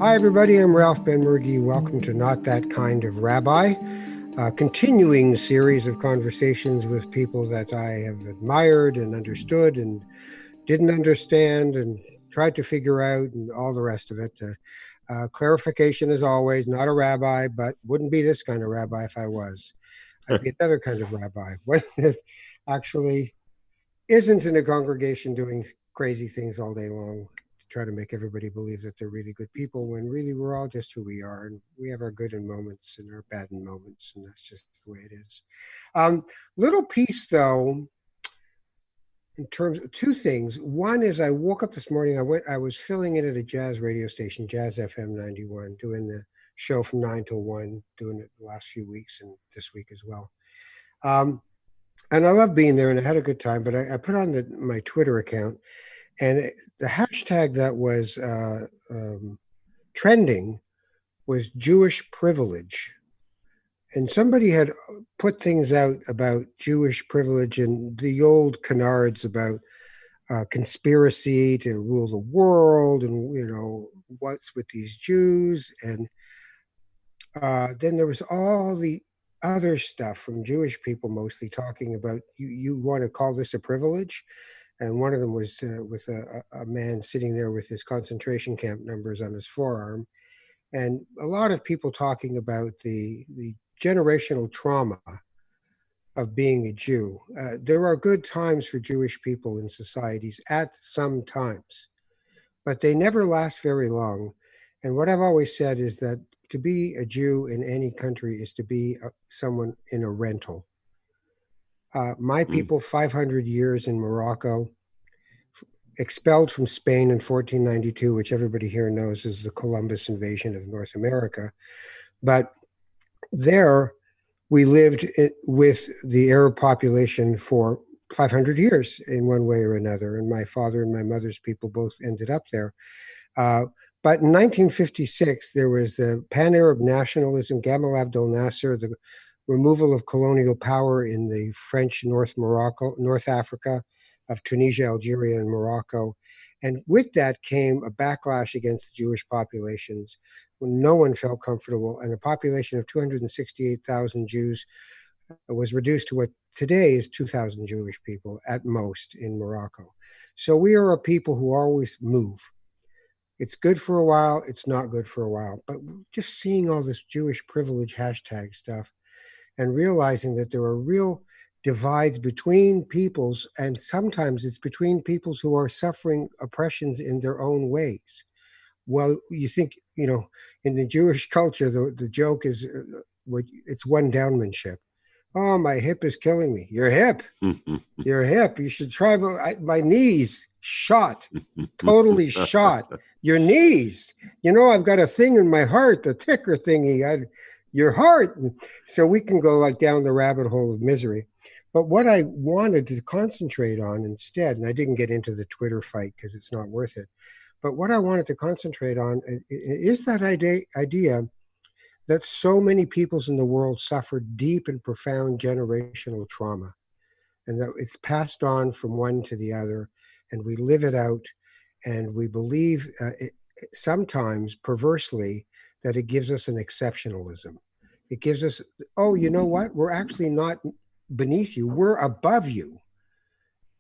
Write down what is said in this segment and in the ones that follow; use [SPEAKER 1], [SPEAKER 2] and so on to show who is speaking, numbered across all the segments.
[SPEAKER 1] Hi, everybody. I'm Ralph Ben-Murgy. Welcome to Not That Kind of Rabbi, a continuing series of conversations with people that I have admired and understood and didn't understand and tried to figure out and all the rest of it. Clarification, as always, not a rabbi, but wouldn't be this kind of rabbi if I was. I'd be another kind of rabbi. One that actually isn't in a congregation doing crazy things all day long to try to make everybody believe that they're really good people when really we're all just who we are, and we have our good in moments and our bad in moments, and that's just the way it is. Little piece though, in terms of two things. One is I woke up this morning, I was filling in at a jazz radio station, Jazz FM 91, doing the show from 9 till 1, doing it the last few weeks and this week as well. And I love being there, and I had a good time. But I put on my Twitter account, and the hashtag that was trending was Jewish privilege. And somebody had put things out about Jewish privilege and the old canards about conspiracy to rule the world, and what's with these Jews. And then there was all the other stuff from Jewish people, mostly talking about you want to call this a privilege. And one of them was with a man sitting there with his concentration camp numbers on his forearm, and a lot of people talking about the generational trauma of being a Jew. There are good times for Jewish people in societies at some times, but they never last very long. And what I've always said is that to be a Jew in any country is to be someone in a rental. My people, 500 years in Morocco, expelled from Spain in 1492, which everybody here knows is the Columbus invasion of North America. But there we lived with the Arab population for 500 years in one way or another. And my father and my mother's people both ended up there. But in 1956, there was the Pan-Arab nationalism, Gamal Abdel Nasser, the removal of colonial power in the French North Africa, of Tunisia, Algeria, and Morocco. And with that came a backlash against the Jewish populations when no one felt comfortable. And a population of 268,000 Jews was reduced to what today is 2,000 Jewish people at most in Morocco. So we are a people who always move. It's good for a while, it's not good for a while. But just seeing all this Jewish privilege hashtag stuff and realizing that there are real divides between peoples, and sometimes it's between peoples who are suffering oppressions in their own ways. Well, you think, in the Jewish culture, the joke is it's one-downmanship. Oh, my hip is killing me. Your hip. Your hip. You should try. My knees shot. Totally shot. Your knees. I've got a thing in my heart, the ticker thingy. Your heart. So we can go like down the rabbit hole of misery. But what I wanted to concentrate on instead, and I didn't get into the Twitter fight because it's not worth it, but what I wanted to concentrate on is that idea that so many peoples in the world suffer deep and profound generational trauma, and that it's passed on from one to the other, and we live it out, and we believe sometimes perversely that it gives us an exceptionalism. It gives us, oh, you know what? We're actually not beneath you. We're above you.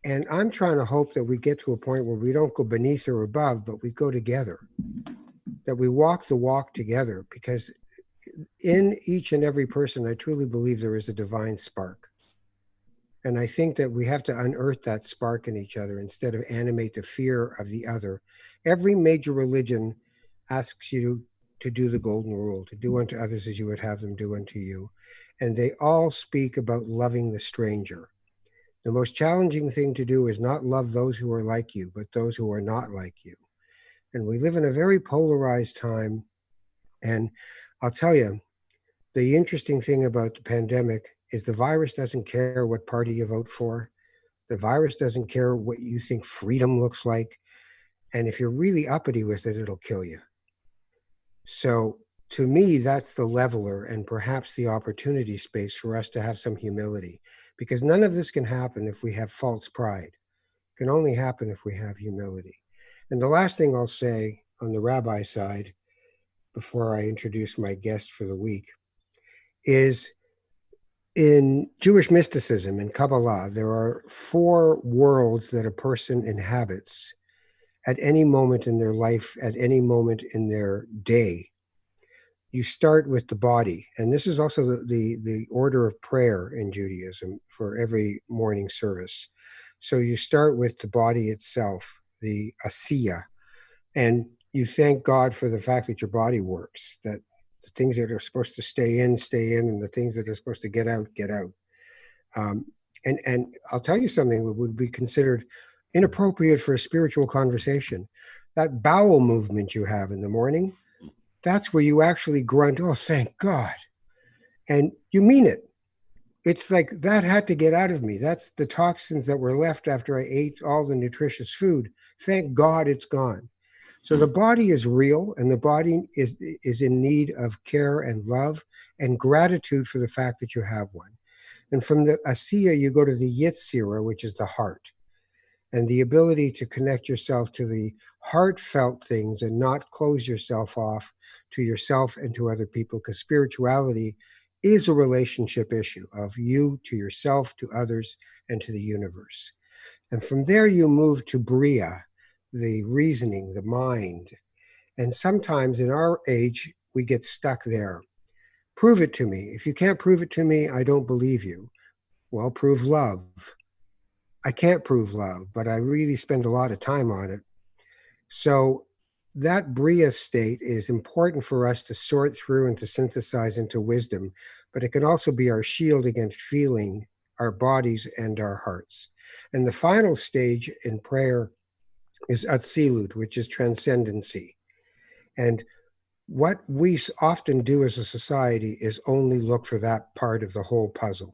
[SPEAKER 1] And I'm trying to hope that we get to a point where we don't go beneath or above, but we go together, that we walk the walk together, because in each and every person, I truly believe there is a divine spark. And I think that we have to unearth that spark in each other instead of animate the fear of the other. Every major religion asks you to do the golden rule, to do unto others as you would have them do unto you. And they all speak about loving the stranger. The most challenging thing to do is not love those who are like you, but those who are not like you. And we live in a very polarized time. And I'll tell you, the interesting thing about the pandemic is the virus doesn't care what party you vote for. The virus doesn't care what you think freedom looks like. And if you're really uppity with it, it'll kill you. So to me, that's the leveler and perhaps the opportunity space for us to have some humility, because none of this can happen if we have false pride. It can only happen if we have humility. And the last thing I'll say on the rabbi side before I introduce my guest for the week, is in Jewish mysticism, in Kabbalah, there are four worlds that a person inhabits at any moment in their life, at any moment in their day. You start with the body, and this is also the order of prayer in Judaism for every morning service. So you start with the body itself, the asiya, and you thank God for the fact that your body works, that the things that are supposed to stay in, and the things that are supposed to get out, get out. Um, and I'll tell you something that would be considered inappropriate for a spiritual conversation. That bowel movement you have in the morning, that's where you actually grunt, oh, thank God. And you mean it. It's like that had to get out of me. That's the toxins that were left after I ate all the nutritious food. Thank God it's gone. So the body is real, and the body is in need of care and love and gratitude for the fact that you have one. And from the asiya, you go to the yitzira, which is the heart, and the ability to connect yourself to the heartfelt things and not close yourself off to yourself and to other people, because spirituality is a relationship issue of you to yourself, to others, and to the universe. And from there, you move to bria, the reasoning, the mind. And sometimes in our age, we get stuck there. Prove it to me. If you can't prove it to me, I don't believe you. Well, prove love. I can't prove love, but I really spend a lot of time on it. So that Bria state is important for us to sort through and to synthesize into wisdom, but it can also be our shield against feeling our bodies and our hearts. And the final stage in prayer is Atzilut, which is transcendency. And what we often do as a society is only look for that part of the whole puzzle.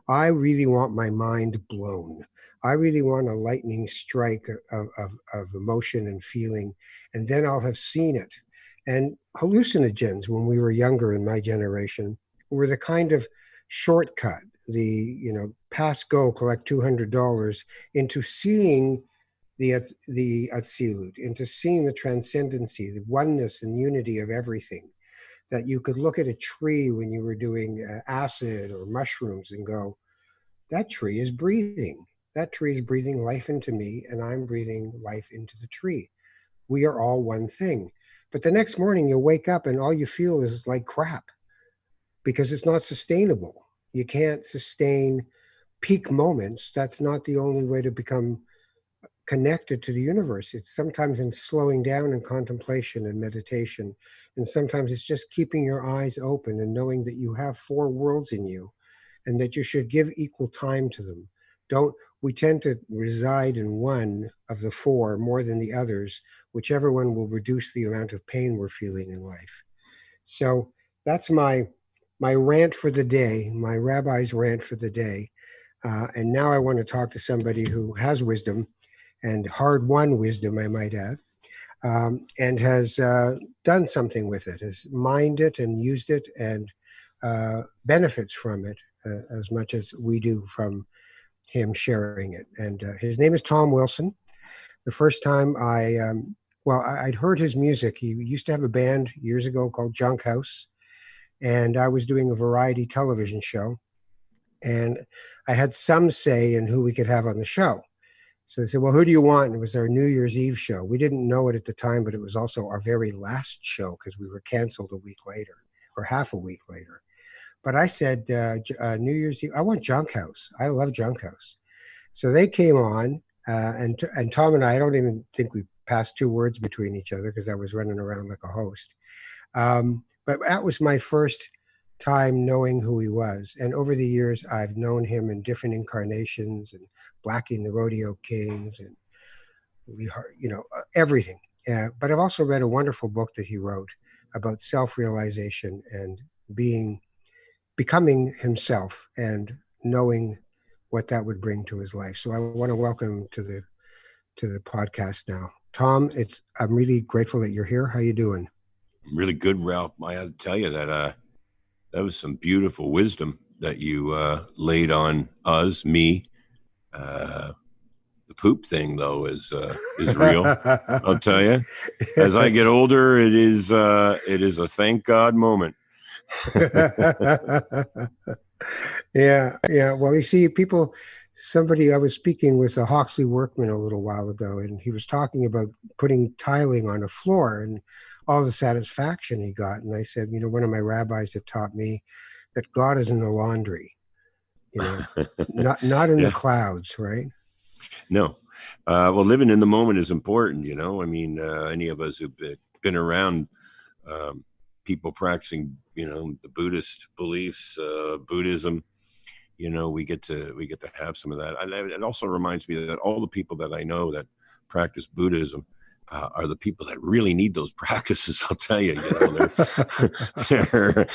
[SPEAKER 1] I really want my mind blown. I really want a lightning strike of emotion and feeling, and then I'll have seen it. And hallucinogens, when we were younger in my generation, were the kind of shortcut, the pass go, collect $200 into seeing the Atzilut, into seeing the transcendency, the oneness and unity of everything. That you could look at a tree when you were doing acid or mushrooms and go, that tree is breathing. That tree is breathing life into me, and I'm breathing life into the tree. We are all one thing. But the next morning you wake up and all you feel is like crap because it's not sustainable. You can't sustain peak moments. That's not the only way to become connected to the universe. It's sometimes in slowing down and contemplation and meditation. And sometimes it's just keeping your eyes open and knowing that you have four worlds in you and that you should give equal time to them. We tend to reside in one of the four more than the others, whichever one will reduce the amount of pain we're feeling in life. So that's my rant for the day, my rabbi's rant for the day. And now I want to talk to somebody who has wisdom and hard-won wisdom, I might add, and has done something with it, has mined it and used it and benefits from it as much as we do from him sharing it. And his name is Tom Wilson. The first time I'd heard his music. He used to have a band years ago called Junk House, and I was doing a variety television show, and I had some say in who we could have on the show. So they said, well, who do you want? And it was our New Year's Eve show. We didn't know it at the time, but it was also our very last show because we were canceled a week later or half a week later. But I said, New Year's Eve, I want Junk House. I love Junk House. So they came on, and Tom and I don't even think we passed two words between each other because I was running around like a host. But that was my first time knowing who he was. And over the years, I've known him in different incarnations and Blackie and the Rodeo Kings and, everything. But I've also read a wonderful book that he wrote about self-realization and becoming himself and knowing what that would bring to his life. So I want to welcome him to the podcast now. Tom, I'm really grateful that you're here. How you doing?
[SPEAKER 2] Really good, Ralph. I have to tell you that that was some beautiful wisdom that you laid on us, me, the poop thing though is real. I'll tell you. As I get older, it is a thank God moment.
[SPEAKER 1] Yeah, yeah. Well, you see, people, somebody, I was speaking with a Hawksley workman a little while ago, and he was talking about putting tiling on a floor and all the satisfaction he got. And I said, one of my rabbis have taught me that God is in the laundry, not in the
[SPEAKER 2] Yeah.
[SPEAKER 1] clouds, right?
[SPEAKER 2] No. Well, living in the moment is important. I mean, any of us who've been around um, people practicing, the Buddhist beliefs, Buddhism, we get to have some of that. And it also reminds me that all the people that I know that practice Buddhism are the people that really need those practices. I'll tell you, they're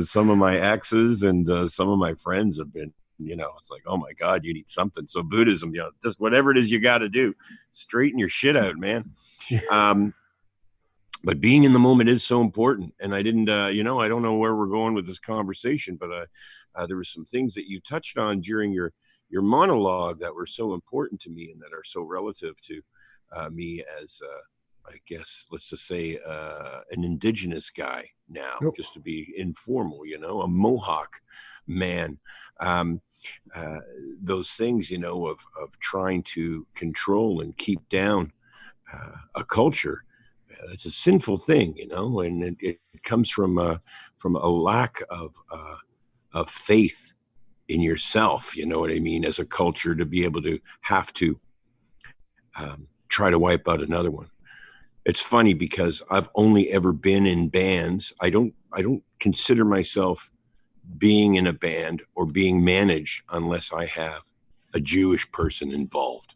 [SPEAKER 2] some of my exes and some of my friends have been. It's like, oh my God, you need something. So Buddhism, just whatever it is you got to do, straighten your shit out, man. Um, but being in the moment is so important. And I didn't, I don't know where we're going with this conversation, but there were some things that you touched on during your monologue that were so important to me and that are so relative to me as, I guess, let's just say an indigenous guy now,
[SPEAKER 1] Oh,
[SPEAKER 2] just to be informal, a Mohawk man. Um, those things, of trying to control and keep down a culture. It's a sinful thing, and it comes from a lack of faith in yourself. You know what I mean? As a culture, to be able to have to try to wipe out another one. It's funny because I've only ever been in bands. I don't consider myself being in a band or being managed unless I have a Jewish person involved.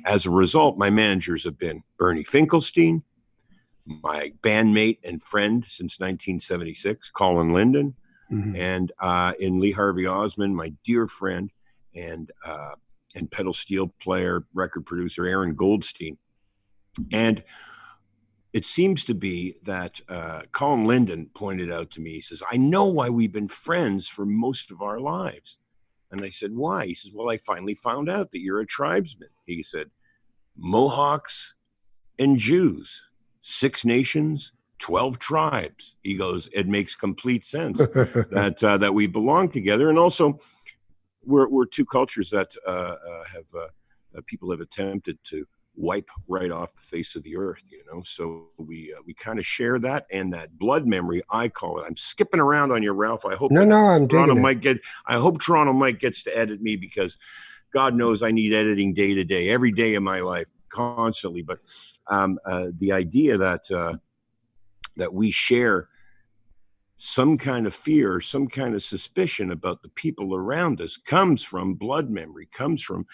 [SPEAKER 2] As a result, my managers have been Bernie Finkelstein, my bandmate and friend since 1976, Colin Linden,
[SPEAKER 1] mhm.
[SPEAKER 2] and in Lee Harvey Osmond, my dear friend and pedal steel player, record producer Aaron Goldstein. And it seems to be that Colin Linden pointed out to me, he says, I know why we've been friends for most of our lives. And I said, why? He says, well, I finally found out that you're a tribesman. He said, Mohawks and Jews, 6 nations, 12 tribes. He goes, it makes complete sense that we belong together. And also, we're two cultures that have people have attempted to wipe right off the face of the earth, So we kind of share that and that blood memory. I call it. I'm skipping around on you, Ralph. I hope
[SPEAKER 1] No,
[SPEAKER 2] that
[SPEAKER 1] no, I'm
[SPEAKER 2] Toronto
[SPEAKER 1] digging it.
[SPEAKER 2] might get. I hope Toronto Mike gets to edit me because God knows I need editing day to day, every day of my life, constantly. But the idea that we share some kind of fear, some kind of suspicion about the people around us comes from blood memory, comes from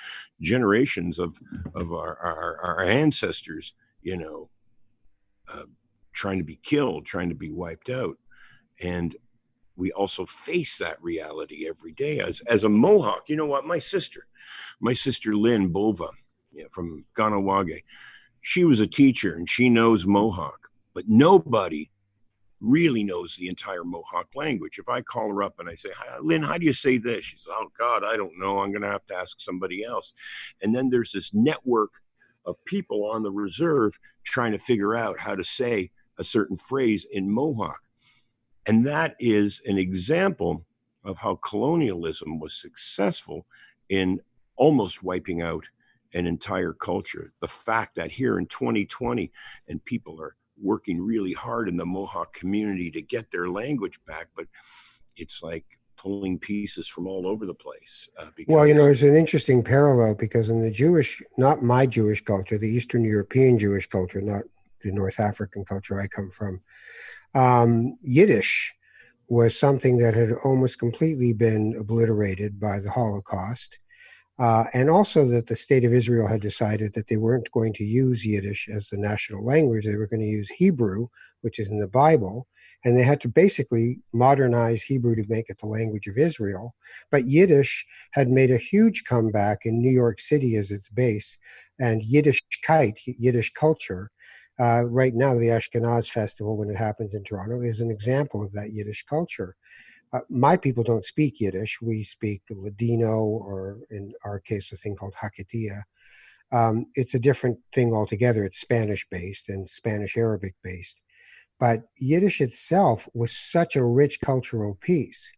[SPEAKER 2] generations of our ancestors, uh, trying to be killed, trying to be wiped out. And we also face that reality every day as a Mohawk. You know what? My sister Lynn Bova, from Ganawage, she was a teacher and she knows Mohawk, but nobody really knows the entire Mohawk language. If I call her up and I say, Hi, Lynn, how do you say this? She says, oh, God, I don't know. I'm going to have to ask somebody else. And then there's this network of people on the reserve trying to figure out how to say a certain phrase in Mohawk. And that is an example of how colonialism was successful in almost wiping out an entire culture. The fact that here in 2020, and people are working really hard in the Mohawk community to get their language back, but it's like pulling pieces from all over the place
[SPEAKER 1] Well,
[SPEAKER 2] because
[SPEAKER 1] there's an interesting parallel because in the Jewish, not my Jewish culture, the Eastern European Jewish culture, not the North African culture I come from, Yiddish was something that had almost completely been obliterated by the Holocaust. And also that the state of Israel had decided that they weren't going to use Yiddish as the national language. They were going to use Hebrew, which is in the Bible. And they had to basically modernize Hebrew to make it the language of Israel. But Yiddish had made a huge comeback in New York City as its base. And Yiddishkeit, Yiddish culture, right now, the Ashkenaz Festival, when it happens in Toronto, is an example of that Yiddish culture. My people don't speak Yiddish. We speak Ladino, or in our case, a thing called Hakitiya. It's a different thing altogether. It's Spanish based and Spanish Arabic based. But Yiddish itself was such a rich cultural piece.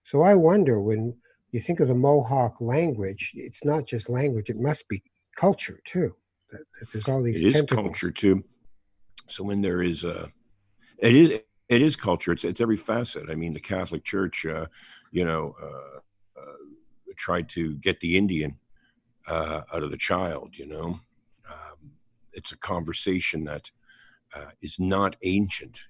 [SPEAKER 1] So I wonder, when you think of the Mohawk language, it's not just language, it must be culture too. That there's all
[SPEAKER 2] It
[SPEAKER 1] these
[SPEAKER 2] is culture
[SPEAKER 1] tentacles.
[SPEAKER 2] too. So when there is it is culture. It's every facet. I mean, the Catholic Church, you know, tried to get the Indian out of the child. It's a conversation that is not ancient.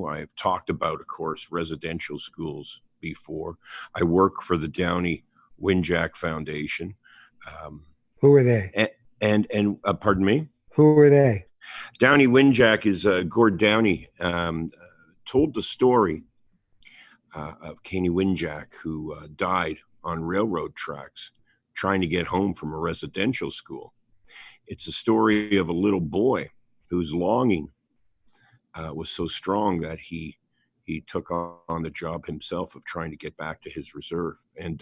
[SPEAKER 2] I've talked about, of course, residential schools before. I work for the Downey Winjack Foundation, um,
[SPEAKER 1] Who are they?
[SPEAKER 2] and pardon me.
[SPEAKER 1] Who are they?
[SPEAKER 2] Downey Winjack is Gord Downey. Told the story of Caney Winjack, who died on railroad tracks trying to get home from a residential school. It's a story of a little boy whose longing was so strong that he took on the job himself of trying to get back to his reserve, and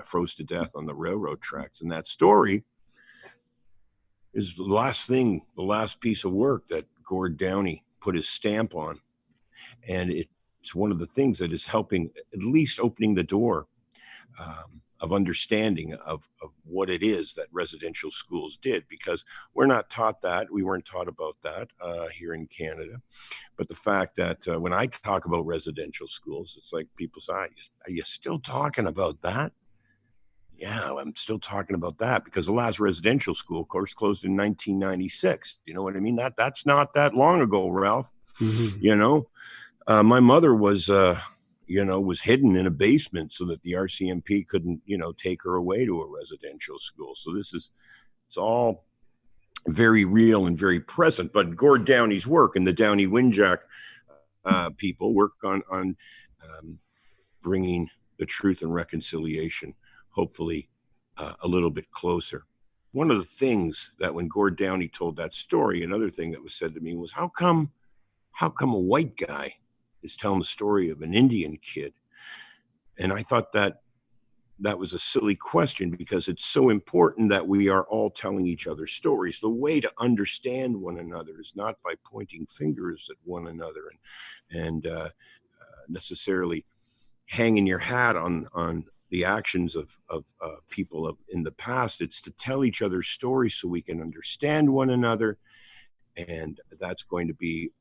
[SPEAKER 2] froze to death on the railroad tracks. And that story is the last piece of work that Gord Downey put his stamp on. And it's one of the things that is helping, at least opening the door of understanding of what it is that residential schools did, because we're not taught that. We weren't taught about that here in Canada. But the fact that when I talk about residential schools, it's like people say, are you still talking about that? Yeah, I'm still talking about that, because the last residential school, of course, closed in 1996. You know what I mean? That's not that long ago, Ralph.
[SPEAKER 1] Mm-hmm.
[SPEAKER 2] You know, my mother was hidden in a basement so that the RCMP couldn't, take her away to a residential school. So it's all very real and very present. But Gord Downey's work and the Downey Winjack people work on bringing the truth and reconciliation, hopefully, a little bit closer. One of the things that when Gord Downey told that story, another thing that was said to me was, how come a white guy is telling the story of an Indian kid? And I thought that was a silly question, because it's so important that we are all telling each other stories. The way to understand one another is not by pointing fingers at one another and necessarily hanging your hat on the actions of people in the past. It's to tell each other stories so we can understand one another. And that's going to be,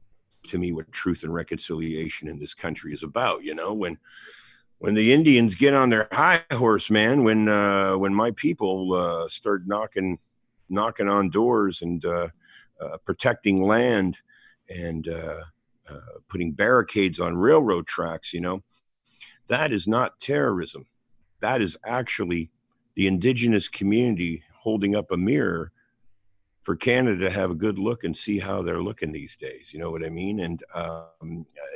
[SPEAKER 2] to me, what truth and reconciliation in this country is about. When the Indians get on their high horse, man, when my people start knocking on doors and protecting land and putting barricades on railroad tracks, that is not terrorism. That is actually the Indigenous community holding up a mirror for Canada to have a good look and see how they're looking these days. You know what I mean? And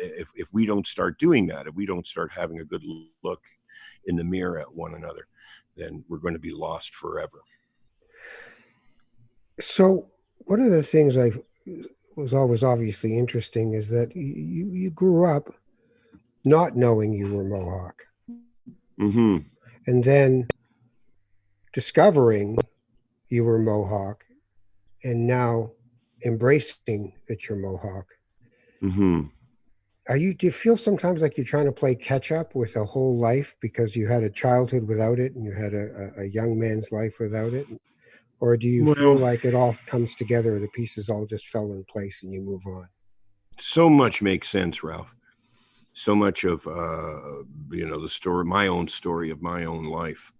[SPEAKER 2] if we don't start doing that, if we don't start having a good look in the mirror at one another, then we're going to be lost forever.
[SPEAKER 1] So one of the things I was always obviously interesting is that you grew up not knowing you were Mohawk,
[SPEAKER 2] Mm-hmm.
[SPEAKER 1] and then discovering you were Mohawk, and now embracing that you're Mohawk.
[SPEAKER 2] Mm-hmm.
[SPEAKER 1] Do you feel sometimes like you're trying to play catch up with a whole life because you had a childhood without it and you had a young man's life without it? Or do you feel
[SPEAKER 2] Well,
[SPEAKER 1] like it all comes together, the pieces all just fell in place and you move on?
[SPEAKER 2] so much makes sense, Ralph. So much of the story, my own story of my own life,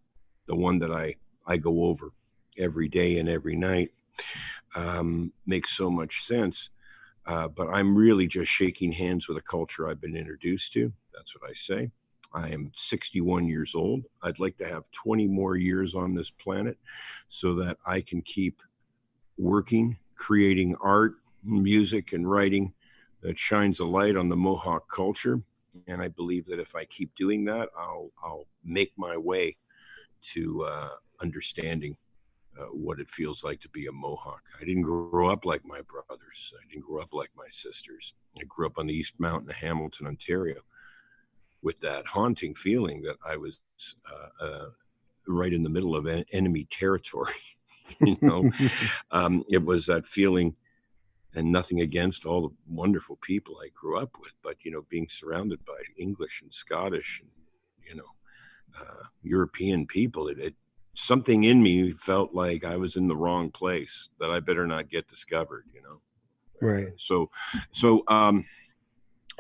[SPEAKER 2] the one that I go over every day and every night, makes so much sense. But I'm really just shaking hands with a culture I've been introduced to. That's what I say. I am 61 years old. I'd like to have 20 more years on this planet so that I can keep working, creating art, music, and writing that shines a light on the Mohawk culture. And I believe that if I keep doing that, I'll make my way to understanding what it feels like to be a Mohawk. I didn't grow up like my brothers. I didn't grow up like my sisters. I grew up on the East Mountain of Hamilton, Ontario, with that haunting feeling that I was right in the middle of enemy territory. It was that feeling, and nothing against all the wonderful people I grew up with, but being surrounded by English and Scottish and European people, it something in me felt like I was in the wrong place, that I better not get discovered.
[SPEAKER 1] Right.
[SPEAKER 2] So I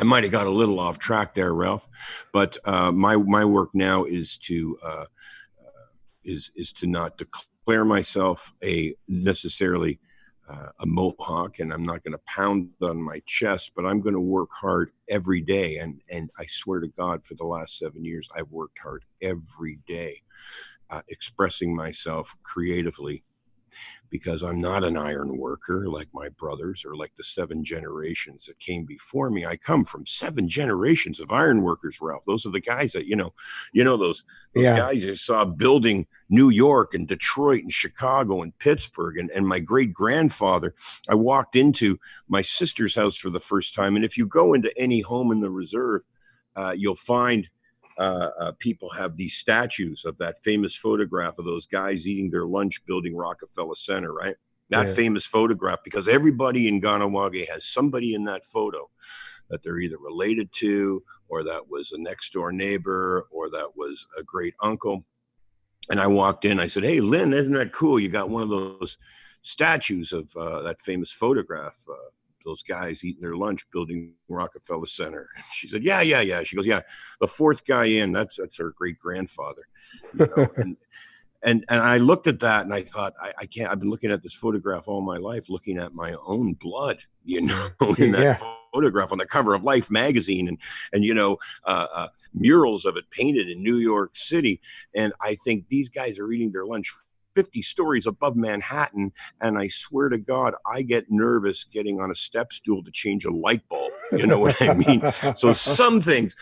[SPEAKER 2] might have got a little off track there, Ralph, but my work now is to not declare myself necessarily a Mohawk, and I'm not going to pound on my chest, but I'm going to work hard every day. And I swear to God, for the last 7 years, I've worked hard every day, expressing myself creatively, because I'm not an iron worker like my brothers or like the 7 generations that came before me. I come from 7 generations of iron workers, Ralph. Those are the guys that, those guys I saw building New York and Detroit and Chicago and Pittsburgh. And my great grandfather, I walked into my sister's house for the first time. And if you go into any home in the reserve, you'll find people have these statues of that famous photograph of those guys eating their lunch building Rockefeller Center, right? That famous photograph, because everybody in Ganawage has somebody in that photo that they're either related to, or that was a next door neighbor, or that was a great uncle. And I walked in, I said, "Hey, Lynn, isn't that cool? You got one of those statues of that famous photograph, those guys eating their lunch building Rockefeller Center." And she said, yeah. She goes, "Yeah, the 4th guy in, that's her great grandfather." And I looked at that and I thought, I can't, I've been looking at this photograph all my life, looking at my own blood, in that photograph on the cover of Life magazine, and murals of it painted in New York City. And I think these guys are eating their lunch 50 stories above Manhattan. And I swear to God, I get nervous getting on a step stool to change a light bulb. You know what I mean? So some things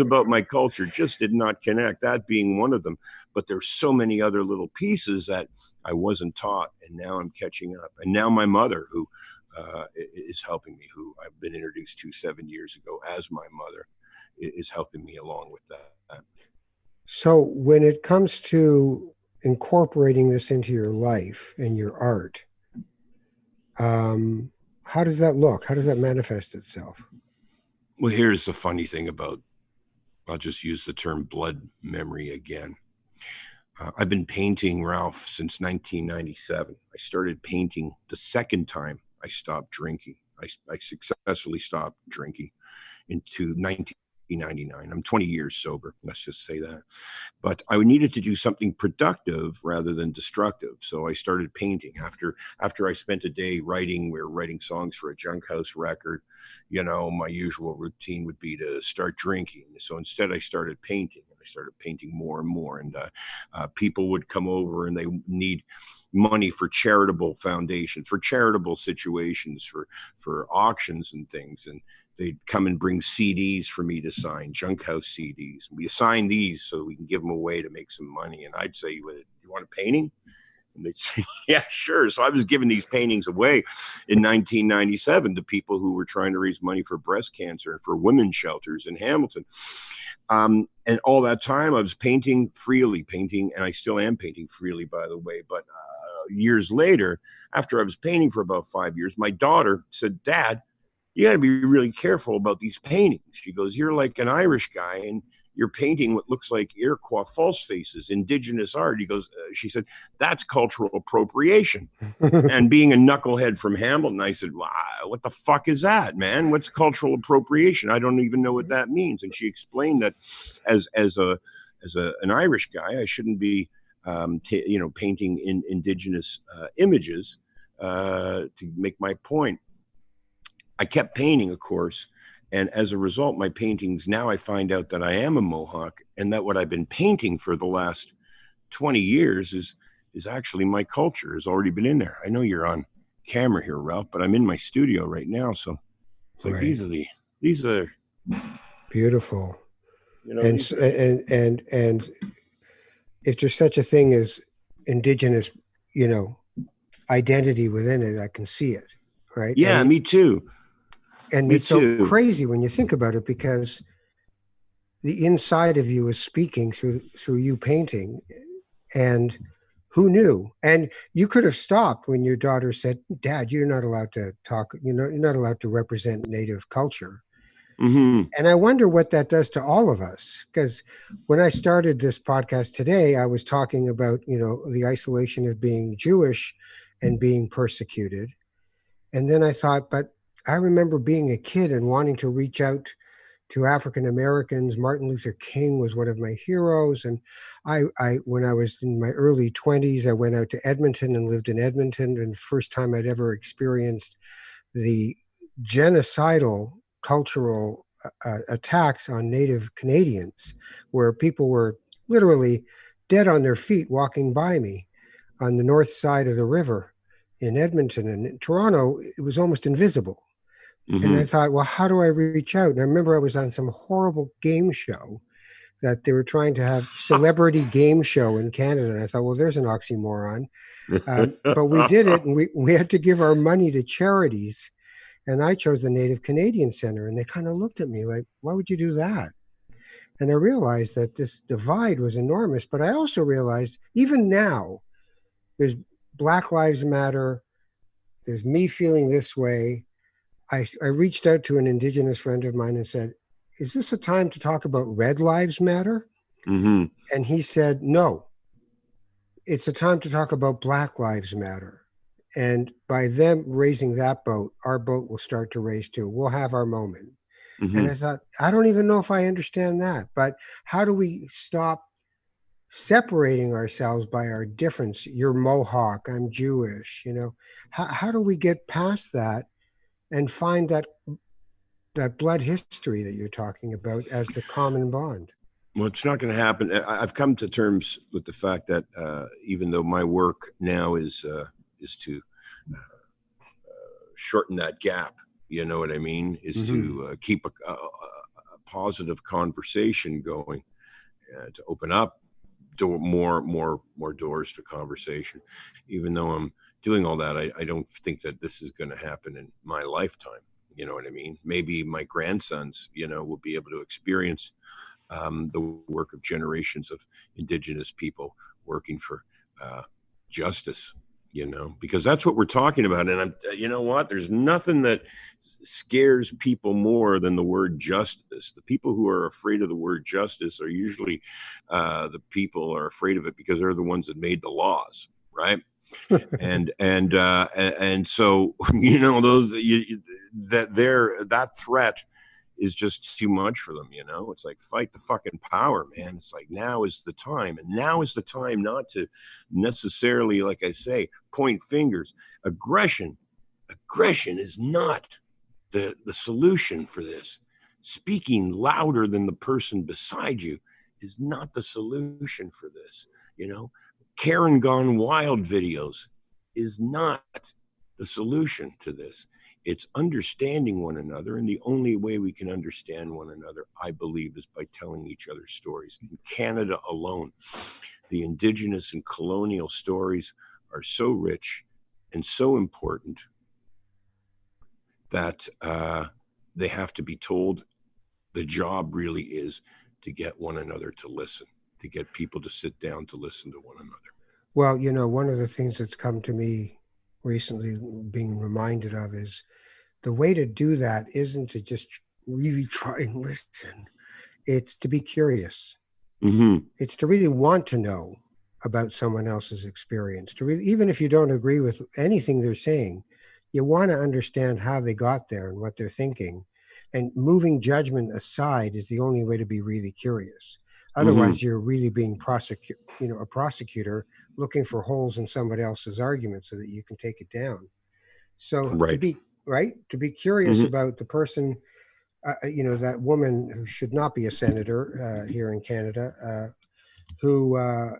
[SPEAKER 2] about my culture just did not connect, that being one of them. But there's so many other little pieces that I wasn't taught. And now I'm catching up. And now my mother, who is helping me, who I've been introduced to 7 years ago as my mother, is helping me along with that.
[SPEAKER 1] So when it comes to incorporating this into your life and your art, how does that look? How does that manifest itself?
[SPEAKER 2] Well, here's the funny thing about, I'll just use the term blood memory again. I've been painting, Ralph, since 1997. I started painting the second time I stopped drinking. I successfully stopped drinking into 1999. I'm 20 years sober, let's just say that. But I needed to do something productive rather than destructive. So I started painting. After I spent a day writing, we were writing songs for a Junk House record, my usual routine would be to start drinking. So instead I started painting, and I started painting more and more. And people would come over and they need money for charitable foundations, for charitable situations, for auctions and things. And they'd come and bring CDs for me to sign, Junk House CDs. We assign these so we can give them away to make some money. And I'd say, "You want a painting?" And they'd say, "Yeah, sure." So I was giving these paintings away in 1997 to people who were trying to raise money for breast cancer and for women's shelters in Hamilton. And all that time I was painting freely, and I still am painting freely, by the way. But years later, after I was painting for about 5 years, my daughter said, "Dad, you got to be really careful about these paintings." She goes, "You're like an Irish guy and you're painting what looks like Iroquois false faces, indigenous art." She said, "That's cultural appropriation." And being a knucklehead from Hamilton, I said, "Wow, what the fuck is that, man? What's cultural appropriation? I don't even know what that means." And she explained that as an Irish guy, I shouldn't be painting in indigenous images to make my point. I kept painting, of course, and as a result, my paintings, now I find out that I am a Mohawk, and that what I've been painting for the last 20 years is actually my culture, has already been in there. I know you're on camera here, Ralph, but I'm in my studio right now, so it's like these are
[SPEAKER 1] beautiful. And if there's such a thing as indigenous, identity within it, I can see it, right?
[SPEAKER 2] Yeah, me too.
[SPEAKER 1] And it's so crazy when you think about it, because the inside of you is speaking through you painting, and who knew? And you could have stopped when your daughter said, "Dad, you're not allowed to talk. You're not allowed to represent Native culture."
[SPEAKER 2] Mm-hmm.
[SPEAKER 1] And I wonder what that does to all of us. Because when I started this podcast today, I was talking about, the isolation of being Jewish and being persecuted. And then I thought, but I remember being a kid and wanting to reach out to African Americans. Martin Luther King was one of my heroes. And when I was in my early 20s, I went out to Edmonton and lived in Edmonton. And the first time I'd ever experienced the genocidal cultural attacks on Native Canadians, where people were literally dead on their feet walking by me on the north side of the river in Edmonton. And in Toronto, it was almost invisible. And I
[SPEAKER 2] Mm-hmm.
[SPEAKER 1] thought, well, how do I reach out? And I remember I was on some horrible game show that they were trying to have celebrity game show in Canada. And I thought, well, there's an oxymoron. But we did it, and we had to give our money to charities. And I chose the Native Canadian Center. And they kind of looked at me like, why would you do that? And I realized that this divide was enormous. But I also realized, even now, there's Black Lives Matter. There's me feeling this way. I reached out to an Indigenous friend of mine and said, is this a time to talk about Red Lives Matter?
[SPEAKER 2] Mm-hmm.
[SPEAKER 1] And he said, no, it's a time to talk about Black Lives Matter. And by them raising that boat, our boat will start to raise too. We'll have our moment. And
[SPEAKER 2] Mm-hmm.
[SPEAKER 1] I thought, I don't even know if I understand that, but how do we stop separating ourselves by our difference? You're Mohawk, I'm Jewish, how do we get past that and find that blood history that you're talking about as the common bond?
[SPEAKER 2] Well, it's not going to happen. I've come to terms with the fact that even though my work now is to shorten that gap, you know what I mean, is
[SPEAKER 1] Mm-hmm.
[SPEAKER 2] to keep a positive conversation going, to open up more doors to conversation. Even though I'm doing all that, I don't think that this is going to happen in my lifetime. You know what I mean? Maybe my grandsons, will be able to experience the work of generations of Indigenous people working for justice, because that's what we're talking about. And you know what? There's nothing that scares people more than the word justice. The people who are afraid of the word justice are usually the people are afraid of it because they're the ones that made the laws, right? And so those that threat is just too much for them. It's like, fight the fucking power, man. It's like, now is the time, and now is the time not to necessarily, like I say, point fingers. Aggression is not the solution for this. Speaking louder than the person beside you is not the solution for this. Karen Gone Wild videos is not the solution to this. It's understanding one another. And the only way we can understand one another, I believe, is by telling each other stories. In Canada alone, the Indigenous and colonial stories are so rich and so important that they have to be told. The job really is to get one another to listen, to get people to sit down to listen to one another.
[SPEAKER 1] Well, one of the things that's come to me recently, being reminded of, is the way to do that isn't to just really try and listen. It's to be curious.
[SPEAKER 2] Mm-hmm.
[SPEAKER 1] It's to really want to know about someone else's experience. To really, even if you don't agree with anything they're saying, you want to understand how they got there and what they're thinking. And moving judgment aside is the only way to be really curious.
[SPEAKER 2] Mm-hmm.
[SPEAKER 1] Otherwise, you're really being a prosecutor looking for holes in somebody else's argument so that you can take it down. So
[SPEAKER 2] Right.
[SPEAKER 1] to be curious
[SPEAKER 2] Mm-hmm.
[SPEAKER 1] about the person, that woman who should not be a senator here in Canada, who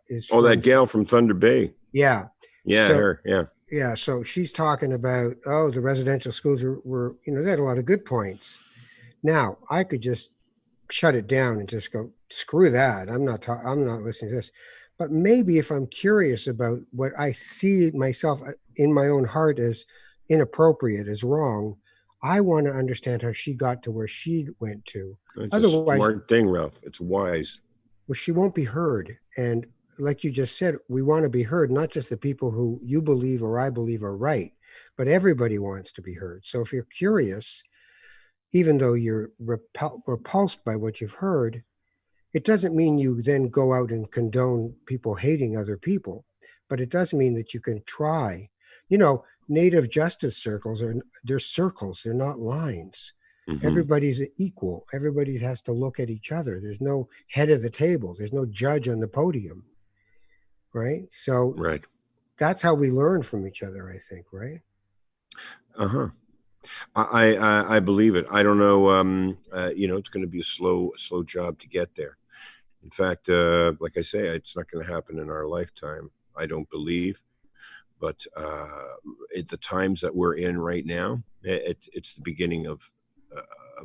[SPEAKER 1] is
[SPEAKER 2] Oh,
[SPEAKER 1] from,
[SPEAKER 2] that gal from Thunder Bay.
[SPEAKER 1] yeah.
[SPEAKER 2] Yeah,
[SPEAKER 1] So
[SPEAKER 2] her. Yeah.
[SPEAKER 1] yeah, so she's talking about, the residential schools were they had a lot of good points. Now I could just shut it down and just go, screw that. I'm not listening to this. But maybe if I'm curious about what I see myself in my own heart as inappropriate, as wrong, I want to understand how she got to where she went to.
[SPEAKER 2] It's a
[SPEAKER 1] Otherwise,
[SPEAKER 2] smart thing, Ralph. It's wise.
[SPEAKER 1] well, she won't be heard. And like you just said, we want to be heard, not just the people who you believe or I believe are right, but everybody wants to be heard. So if you're curious, even though you're repulsed by what you've heard, it doesn't mean you then go out and condone people hating other people, but it does mean that you can try. You know, native justice circles they're circles, they're not lines.
[SPEAKER 2] Hmm.
[SPEAKER 1] Everybody's equal. Everybody has to look at each other. There's no head of the table. There's no judge on the podium, right? So
[SPEAKER 2] Right.
[SPEAKER 1] that's how we learn from each other, I think, right?
[SPEAKER 2] Uh-huh. I believe it. I don't know. It's going to be a slow job to get there. In fact, like I say, it's not going to happen in our lifetime. I don't believe. But at the times that we're in right now, it's the beginning of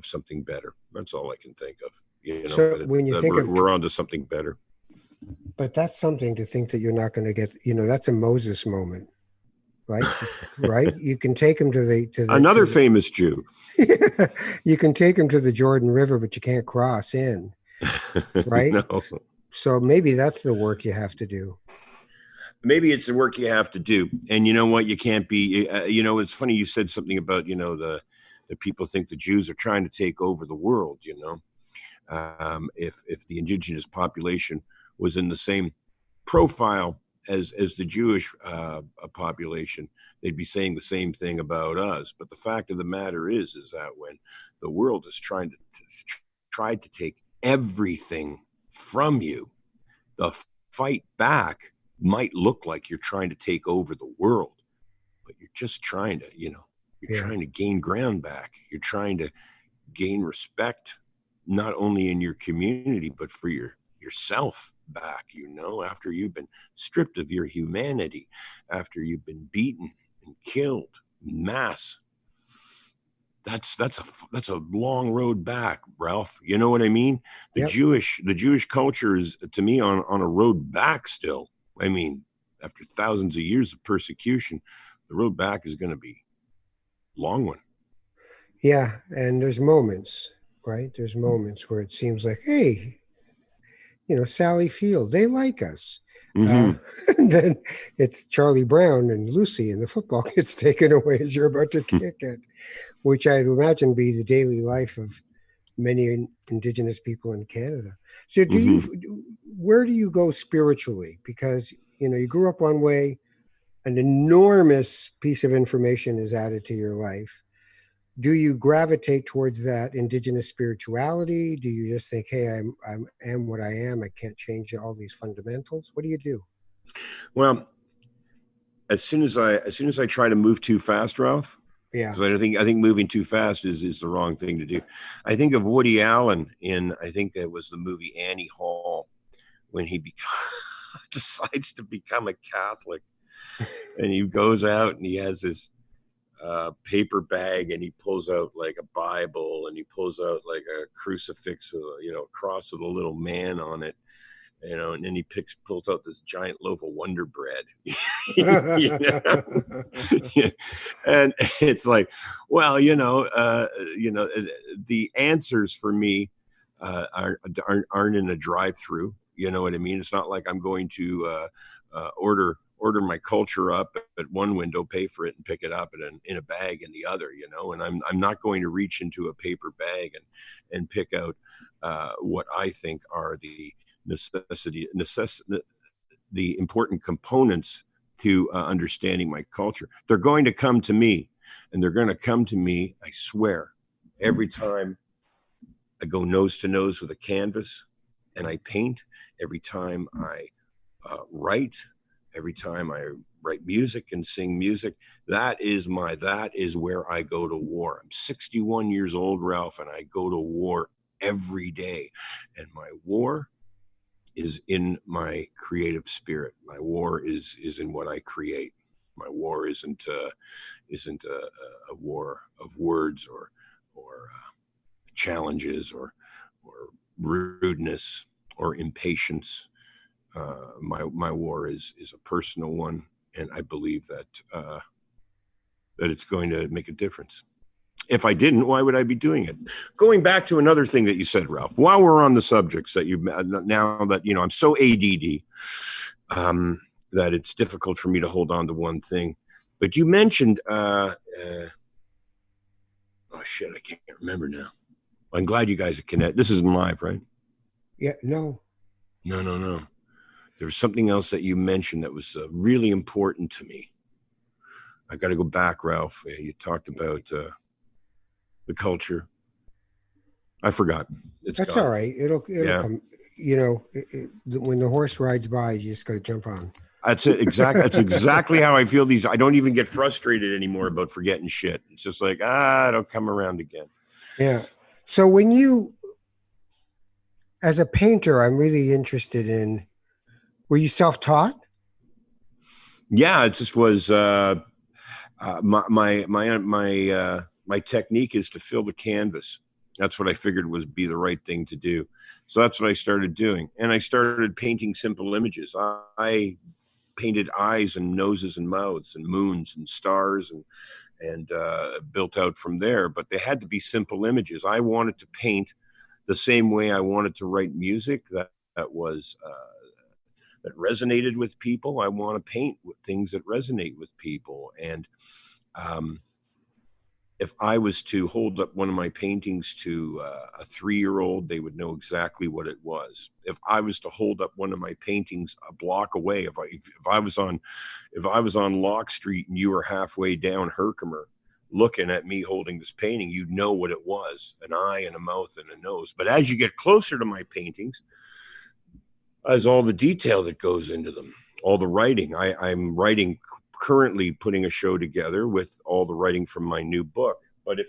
[SPEAKER 2] something better. That's all I can think of.
[SPEAKER 1] So
[SPEAKER 2] That,
[SPEAKER 1] when you
[SPEAKER 2] that
[SPEAKER 1] think of,
[SPEAKER 2] we're on to something better.
[SPEAKER 1] but that's something to think that you're not going to get, that's a Moses moment, right? Right? You can take him to
[SPEAKER 2] Another famous Jew.
[SPEAKER 1] you can take him to the Jordan River, but you can't cross in, right?
[SPEAKER 2] No.
[SPEAKER 1] So maybe that's the work you have to do.
[SPEAKER 2] Maybe it's the work you have to do. And you know what? You can't be, it's funny. You said something about, the people think the Jews are trying to take over the world, if the indigenous population was in the same profile as the Jewish population, they'd be saying the same thing about us. But the fact of the matter is that when the world is tried to take everything from you, the fight back might look like you're trying to take over the world, but you're just trying to, you're
[SPEAKER 1] Yeah.
[SPEAKER 2] trying to gain ground back. You're trying to gain respect, not only in your community, but for yourself back, after you've been stripped of your humanity, after you've been beaten and killed en masse. That's a long road back, Ralph. You know what I mean? The
[SPEAKER 1] Yep.
[SPEAKER 2] Jewish culture is, to me, on a road back still. I mean, after thousands of years of persecution, the road back is going to be a long one.
[SPEAKER 1] Yeah. And there's moments, right? There's moments where it seems like, hey, Sally Field, they like us. Uh,
[SPEAKER 2] Mm-hmm.
[SPEAKER 1] and then it's Charlie Brown and Lucy, and the football gets taken away as you're about to kick it, which I'd imagine be the daily life of many Indigenous people in Canada. So,
[SPEAKER 2] Mm-hmm.
[SPEAKER 1] where do you go spiritually? Because you grew up one way, an enormous piece of information is added to your life. Do you gravitate towards that Indigenous spirituality? Do you just think, hey, I am what I am, I can't change all these fundamentals? What do you do?
[SPEAKER 2] Well, as soon as I try to move too fast, Ralph,
[SPEAKER 1] Yeah.
[SPEAKER 2] because I think moving too fast is the wrong thing to do. I think of Woody Allen in, I think that was the movie Annie Hall, when he decides to become a Catholic, and he goes out and he has this paper bag, and he pulls out like a Bible, and he pulls out like a crucifix with a cross with a little man on it, and then he pulls out this giant loaf of Wonder Bread. And it's like, well, the answers for me aren't in a drive-through. You know what I mean? It's not like I'm going to order my culture up at one window, pay for it, and pick it up in a bag in the other. And I'm not going to reach into a paper bag and pick out what I think are the the important components to understanding my culture. They're going to come to me, and they're going to come to me, I swear, every time I go nose to nose with a canvas and I paint, every time I write, every time I write music and sing music. That is where I go to war. I'm 61 years old, Ralph, and I go to war every day. And my war is in my creative spirit. My war is in what I create. My war isn't a war of words or challenges or rudeness or impatience. My war is a personal one, and I believe that it's going to make a difference. If I didn't, why would I be doing it? Going back to another thing that you said, Ralph, while we're on the subjects that now that I'm so ADD, that it's difficult for me to hold on to one thing. But you mentioned, oh shit, I can't remember now. I'm glad you guys are connected. This isn't live, right?
[SPEAKER 1] Yeah, no.
[SPEAKER 2] No, no, no. There was something else that you mentioned that was really important to me. I got to go back, Ralph. You talked about the culture. I forgot. It's
[SPEAKER 1] That's all
[SPEAKER 2] gone.
[SPEAKER 1] right. It'll
[SPEAKER 2] Yeah,
[SPEAKER 1] come. You know, when the horse rides by, you just got to jump on.
[SPEAKER 2] that's it. That's exactly how I feel. I don't even get frustrated anymore about forgetting shit. It's just like it'll come around again.
[SPEAKER 1] Yeah. So when you, as a painter, I'm really interested in. Were you self-taught?
[SPEAKER 2] Yeah, it just was. My technique is to fill the canvas. That's what I figured would be the right thing to do. So that's what I started doing, and I started painting simple images. I painted eyes and noses and mouths and moons and stars and built out from there. But they had to be simple images. I wanted to paint the same way I wanted to write music that was that resonated with people. I want to paint with things that resonate with people. And um, if I was to hold up one of my paintings to a 3-year-old, they would know exactly what it was. If I was to hold up one of my paintings a block away, if I was on Lock Street and you were halfway down Herkimer looking at me holding this painting, you'd know what it was: an eye and a mouth and a nose. But as you get closer to my paintings, as all the detail that goes into them, all the writing. I'm writing currently, putting a show together with all the writing from my new book. But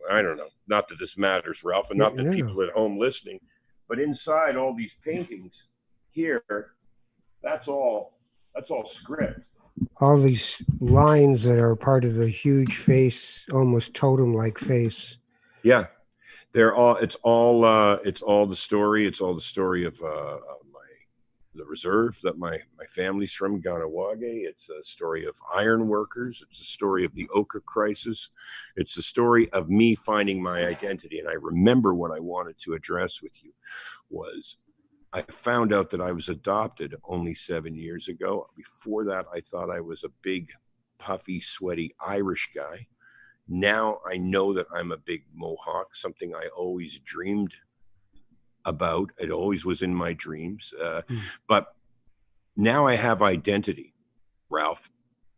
[SPEAKER 2] I don't know, not that this matters, Ralph, and
[SPEAKER 1] Yeah,
[SPEAKER 2] not that
[SPEAKER 1] no, no.
[SPEAKER 2] people at home listening, but inside all these paintings here, that's all, that's all script.
[SPEAKER 1] All these lines that are part of the huge face, almost totem-like face.
[SPEAKER 2] Yeah, they're all. It's all the story. It's all the story of the reserve that my family's from, Ganawage. It's a story of iron workers. It's a story of the Ochre crisis. It's a story of me finding my identity. And I remember what I wanted to address with you was I found out that I was adopted only 7 years ago. Before that, I thought I was a big, puffy, sweaty Irish guy. Now I know that I'm a big Mohawk, something I always dreamed about. It always was in my dreams.
[SPEAKER 1] Hmm.
[SPEAKER 2] But now I have identity, Ralph.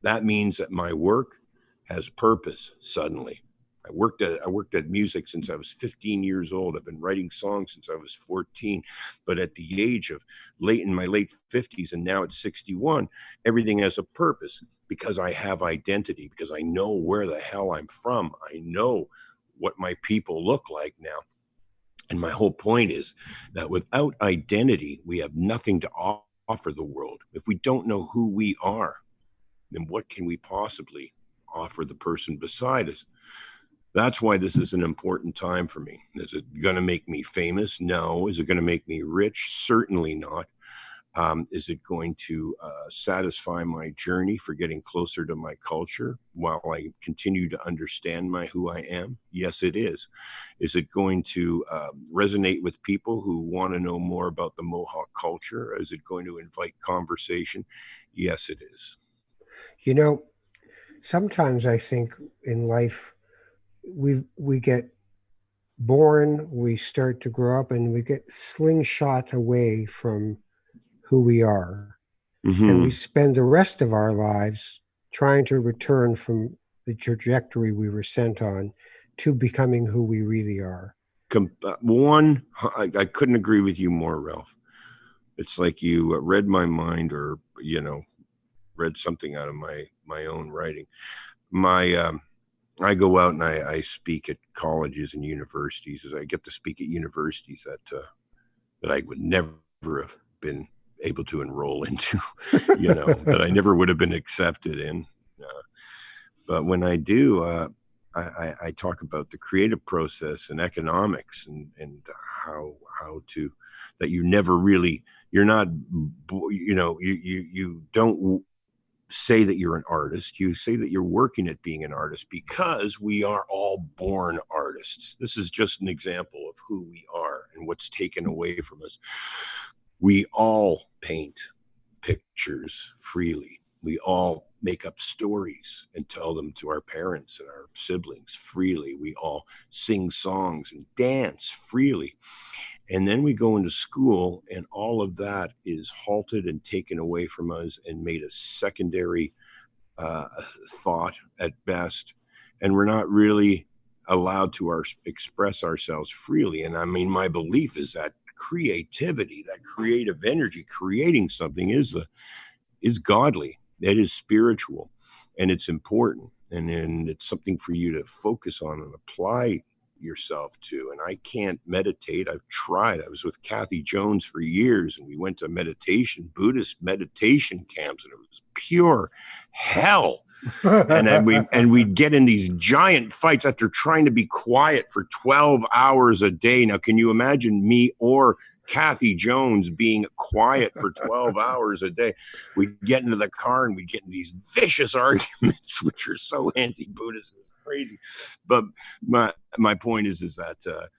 [SPEAKER 2] That means that my work has purpose suddenly. I worked at music since I was 15 years old. I've been writing songs since I was 14. But at the age of in my late 50s and now at 61, everything has a purpose because I have identity, because I know where the hell I'm from. I know what my people look like now. And my whole point is that without identity, we have nothing to offer the world. If we don't know who we are, then what can we possibly offer the person beside us? That's why this is an important time for me. Is it going to make me famous? No. Is it going to make me rich? Certainly not. Is it going to satisfy my journey for getting closer to my culture while I continue to understand who I am? Yes, it is. Is it going to resonate with people who want to know more about the Mohawk culture? Is it going to invite conversation? Yes, it is.
[SPEAKER 1] You know, sometimes I think in life we get born, we start to grow up, and we get slingshot away from who we are, and we
[SPEAKER 2] Mm-hmm.
[SPEAKER 1] spend the rest of our lives trying to return from the trajectory we were sent on to becoming who we really are.
[SPEAKER 2] I couldn't agree with you more, Ralph. It's like you read my mind, or read something out of my own writing. My I go out and I speak at colleges and universities. As I get to speak at universities that I would never have been able to enroll into, that I never would have been accepted in. Uh, but when I do, I talk about the creative process and economics and how to that you never really you're not you don't say that you're an artist. You say that you're working at being an artist because we are all born artists. This is just an example of who we are and what's taken away from us. We all paint. pictures freely. We all make up stories and tell them to our parents and our siblings freely. We all sing songs and dance freely. And then we go into school, and all of that is halted and taken away from us and made a secondary uh, thought at best. And we're not really allowed to express ourselves freely. And I mean, my belief is that creativity, that creative energy, creating something is godly. It is spiritual, and it's important, and it's something for you to focus on and apply yourself to. And I can't meditate. I've tried. I was with Kathy Jones for years, and we went to Buddhist meditation camps, and it was pure hell. And then we'd get in these giant fights after trying to be quiet for 12 hours a day. Now, can you imagine me or Kathy Jones being quiet for 12 hours a day? We'd get into the car and we'd get in these vicious arguments, which are so anti-Buddhist. It was crazy. But my point is that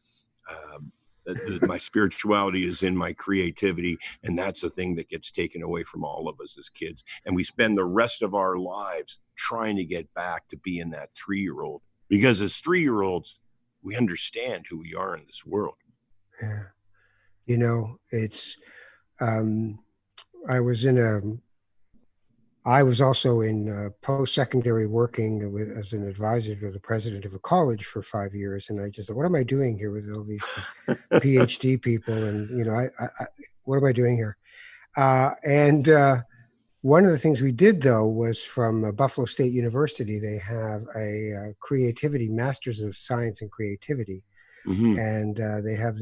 [SPEAKER 2] my spirituality is in my creativity, and that's the thing that gets taken away from all of us as kids. And we spend the rest of our lives trying to get back to being that 3-year-old, because as 3-year-olds, we understand who we are in this world.
[SPEAKER 1] Yeah. You know, it's, I was also in post-secondary working as an advisor to the president of a college for 5 years. And I just thought, what am I doing here with all these PhD people? And, you know, I what am I doing here? And one of the things we did, though, was from Buffalo State University. They have a creativity, Masters of Science in Creativity.
[SPEAKER 2] Mm-hmm.
[SPEAKER 1] And they have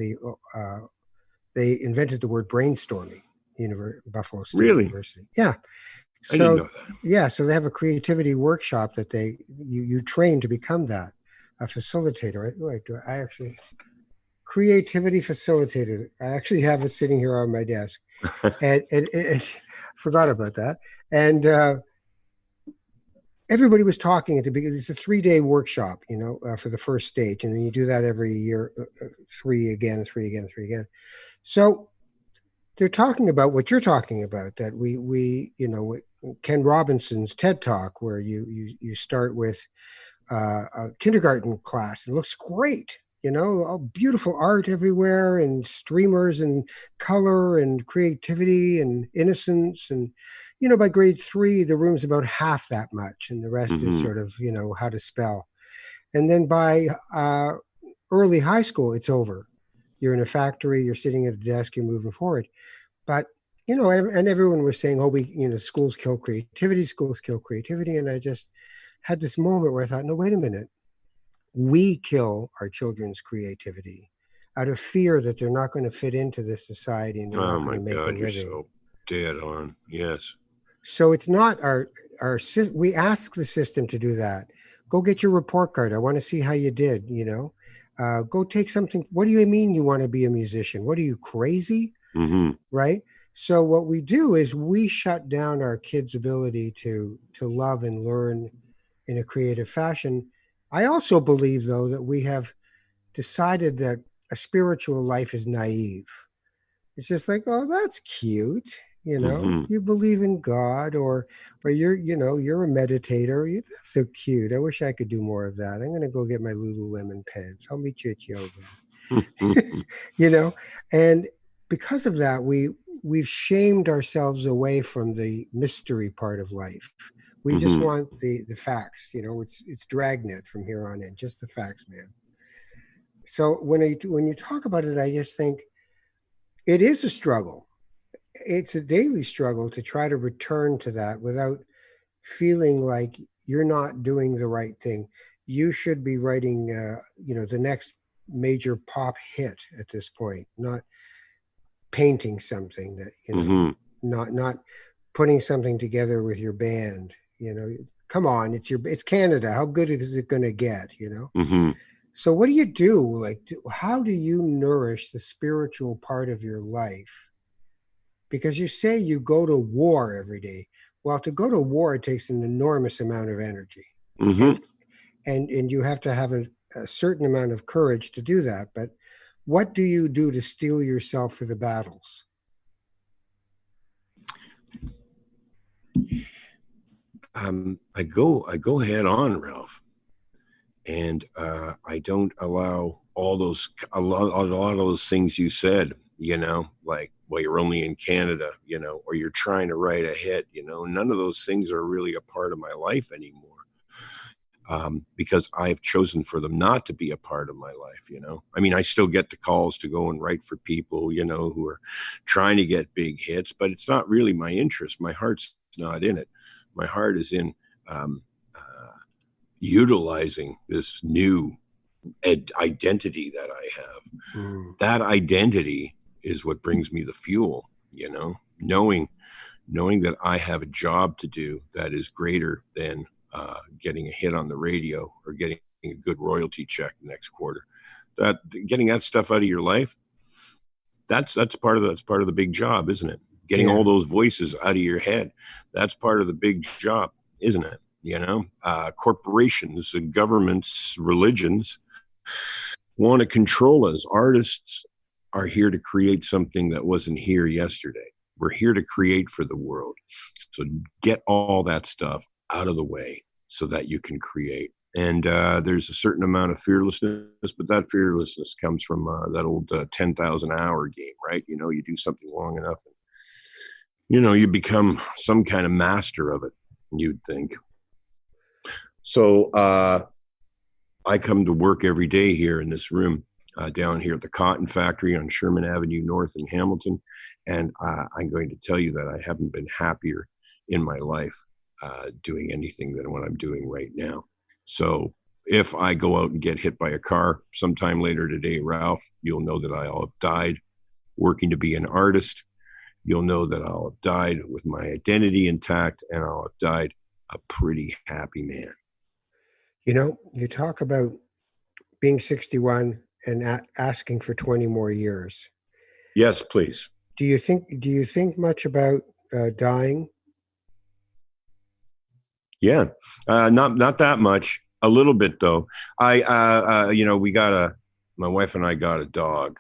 [SPEAKER 1] they invented the word brainstorming, Buffalo State University. Yeah.
[SPEAKER 2] I didn't know that.
[SPEAKER 1] Yeah, so they have a creativity workshop that you train to become that, a facilitator. I actually, creativity facilitator. I actually have it sitting here on my desk, and forgot about that. And everybody was talking at the beginning. It's a 3-day workshop, you know, for the first stage, and then you do that every year, 3 again. So they're talking about what you're talking about, that we you know, Ken Robinson's TED Talk, where you start with a kindergarten class. It looks great, you know, all beautiful art everywhere, and streamers and color and creativity and innocence. And, you know, by grade 3, the room's about half that much, and the rest is sort of, you know, how to spell. And then by early high school, it's over. You're in a factory, you're sitting at a desk, you're moving forward. But, you know, and everyone was saying, oh, schools kill creativity. And I just had this moment where I thought, no, wait a minute. We kill our children's creativity out of fear that they're not going to fit into this society and they're not going to make a living. You're
[SPEAKER 2] so dead on. Yes.
[SPEAKER 1] So it's not we ask the system to do that. Go get your report card. I want to see how you did, you know. Go take something. What do you mean you want to be a musician? What are you, crazy?
[SPEAKER 2] Mm-hmm.
[SPEAKER 1] Right? So what we do is we shut down our kids' ability to love and learn in a creative fashion. I also believe, though, that we have decided that a spiritual life is naive. It's just like, oh, that's cute. You know, you believe in God, or you're, you know, you're a meditator. That's so cute. I wish I could do more of that. I'm going to go get my Lululemon pants. I'll meet you at yoga. You know, and because of that, we've shamed ourselves away from the mystery part of life. We just want the facts. You know, it's Dragnet from here on in, just the facts, man. So when you talk about it, I just think it is a struggle. It's a daily struggle to try to return to that without feeling like you're not doing the right thing. You should be writing, you know, the next major pop hit at this point, not painting something that, you know, not putting something together with your band. You know, come on, it's Canada. How good is it going to get? You know. So what do you do? Like, how do you nourish the spiritual part of your life? Because you say you go to war every day. Well, to go to war, it takes an enormous amount of energy, and you have to have a certain amount of courage to do that. But what do you do to steel yourself for the battles?
[SPEAKER 2] I go head on, Ralph, and I don't allow a lot of those things you said. Like, well, you're only in Canada, or you're trying to write a hit. None of those things are really a part of my life anymore. Because I've chosen for them not to be a part of my life. I mean, I still get the calls to go and write for people, who are trying to get big hits, but it's not really my interest. My heart's not in it. My heart is in um, utilizing this new identity that I have.
[SPEAKER 1] Mm.
[SPEAKER 2] That identity is what brings me the fuel, knowing that I have a job to do that is greater than getting a hit on the radio or getting a good royalty check next quarter. That getting that stuff out of your life, that's part of the big job, isn't it? Getting all
[SPEAKER 1] Yeah.
[SPEAKER 2] those voices out of your head, that's part of the big job, isn't it? Corporations and governments, religions want to control us. Artists are here to create something that wasn't here yesterday. We're here to create for the world. So get all that stuff out of the way so that you can create. And there's a certain amount of fearlessness, but that fearlessness comes from that old 10,000 hour game, right? You do something long enough, and, you become some kind of master of it, you'd think. So I come to work every day here in this room down here at the Cotton Factory on Sherman Avenue North in Hamilton. And I'm going to tell you that I haven't been happier in my life doing anything than what I'm doing right now. So if I go out and get hit by a car sometime later today, Ralph, you'll know that I'll have died working to be an artist. You'll know that I'll have died with my identity intact, and I'll have died a pretty happy man.
[SPEAKER 1] You talk about being 61 and asking for 20 more years.
[SPEAKER 2] Yes, please.
[SPEAKER 1] Do you think much about dying?
[SPEAKER 2] Yeah, not that much. A little bit though. We my wife and I got a dog,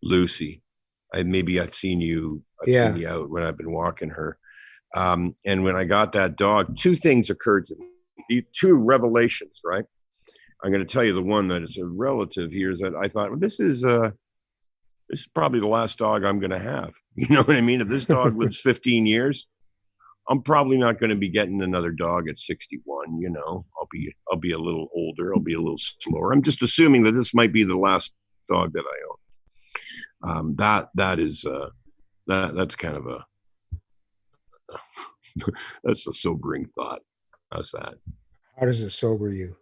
[SPEAKER 2] Lucy. I've seen you. I've seen
[SPEAKER 1] Yeah.
[SPEAKER 2] you out when I've been walking her. And when I got that dog, two things occurred to me. Two revelations, right? I'm going to tell you the one that is a relative here is that I thought, well, this is probably the last dog I'm going to have. You know what I mean? If this dog lives 15 years, I'm probably not going to be getting another dog at 61. I'll be a little older. I'll be a little slower. I'm just assuming that this might be the last dog that I own. That's kind of a that's a sobering thought. How's that?
[SPEAKER 1] How does it sober you?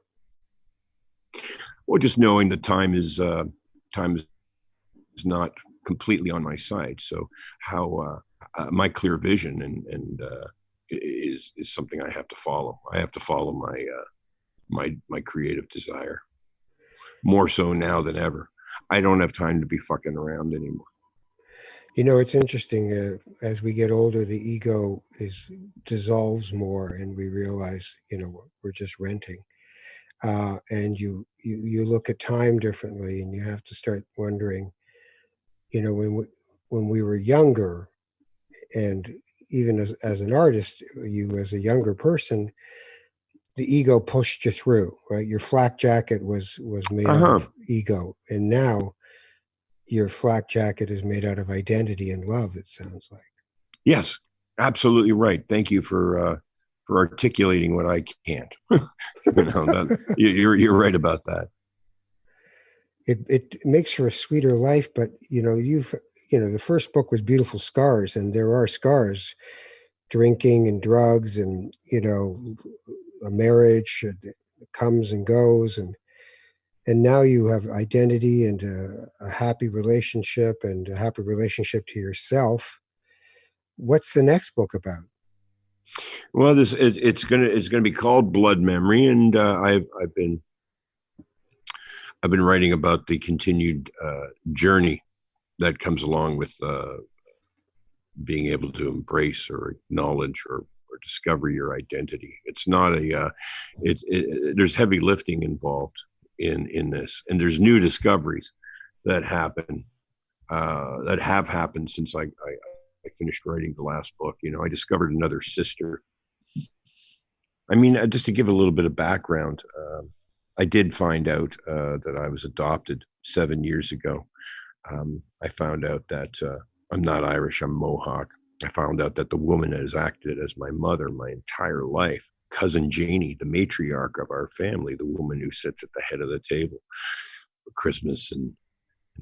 [SPEAKER 2] Well, just knowing that time is not completely on my side. So how my clear vision and is something I have to follow. I have to follow my creative desire more so now than ever. I don't have time to be fucking around anymore.
[SPEAKER 1] It's interesting. As we get older, the ego dissolves more, and we realize, we're just renting. And you look at time differently, and you have to start wondering, when we were younger, and even as an artist, you as a younger person, the ego pushed you through, right? Your flak jacket was made out
[SPEAKER 2] Uh-huh.
[SPEAKER 1] of ego, and now your flak jacket is made out of identity and love. It sounds like
[SPEAKER 2] Yes, absolutely right. Thank you for articulating what I can't. That you're right about that.
[SPEAKER 1] it makes for a sweeter life. But the first book was Beautiful Scars, and there are scars, drinking and drugs, and a marriage comes and goes, and now you have identity and a happy relationship and a happy relationship to yourself. What's the next book about?
[SPEAKER 2] Well, it's gonna be called Blood Memory, and I've been writing about the continued journey that comes along with being able to embrace or acknowledge or discover your identity. It's not there's heavy lifting involved in this, and there's new discoveries that happen that have happened since I finished writing the last book. I discovered another sister I mean, just to give a little bit of background, I did find out that I was adopted 7 years ago. I found out that I'm not Irish, I'm Mohawk. I found out that the woman that has acted as my mother my entire life, cousin Janie, the matriarch of our family, the woman who sits at the head of the table for Christmas and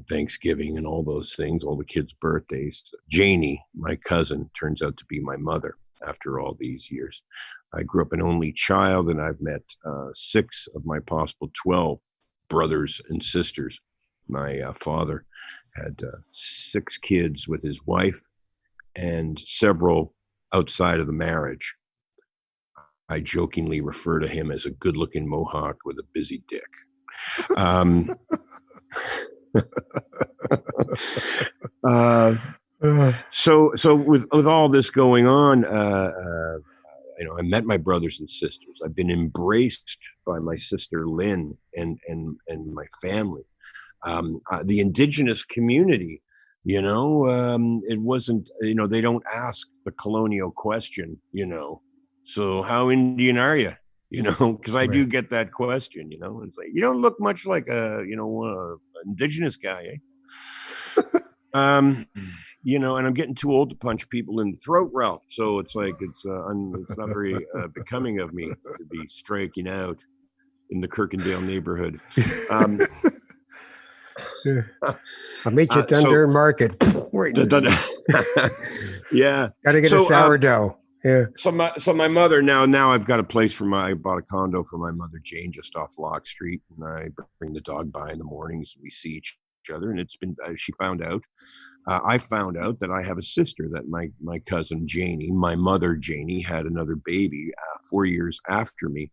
[SPEAKER 2] Thanksgiving and all those things, all the kids' birthdays. Janie, my cousin, turns out to be my mother after all these years. I grew up an only child, and I've met six of my possible 12 brothers and sisters. My father had six kids with his wife and several outside of the marriage. I jokingly refer to him as a good looking Mohawk with a busy dick. Um, so with all this going on, I met my brothers and sisters. I've been embraced by my sister Lynn and my family. The indigenous community, it wasn't, they don't ask the colonial question, so how Indian are you? Because I do
[SPEAKER 1] Right.
[SPEAKER 2] get that question, it's like, you don't look much like indigenous guy, eh? Um, and I'm getting too old to punch people in the throat, Ralph. So it's like it's not very becoming of me to be striking out in the Kirkendale neighborhood. Um,
[SPEAKER 1] Yeah. I'll meet you at
[SPEAKER 2] so
[SPEAKER 1] Dundurn Market. Right.
[SPEAKER 2] yeah.
[SPEAKER 1] Got to get a
[SPEAKER 2] So
[SPEAKER 1] sourdough. Yeah.
[SPEAKER 2] my mother now I've got a place I bought a condo for my mother Jane just off Lock Street, and I bring the dog by in the mornings, and we see each other, and it's been she found out. I found out that I have a sister, that my cousin Janie, my mother Janie, had another baby 4 years after me,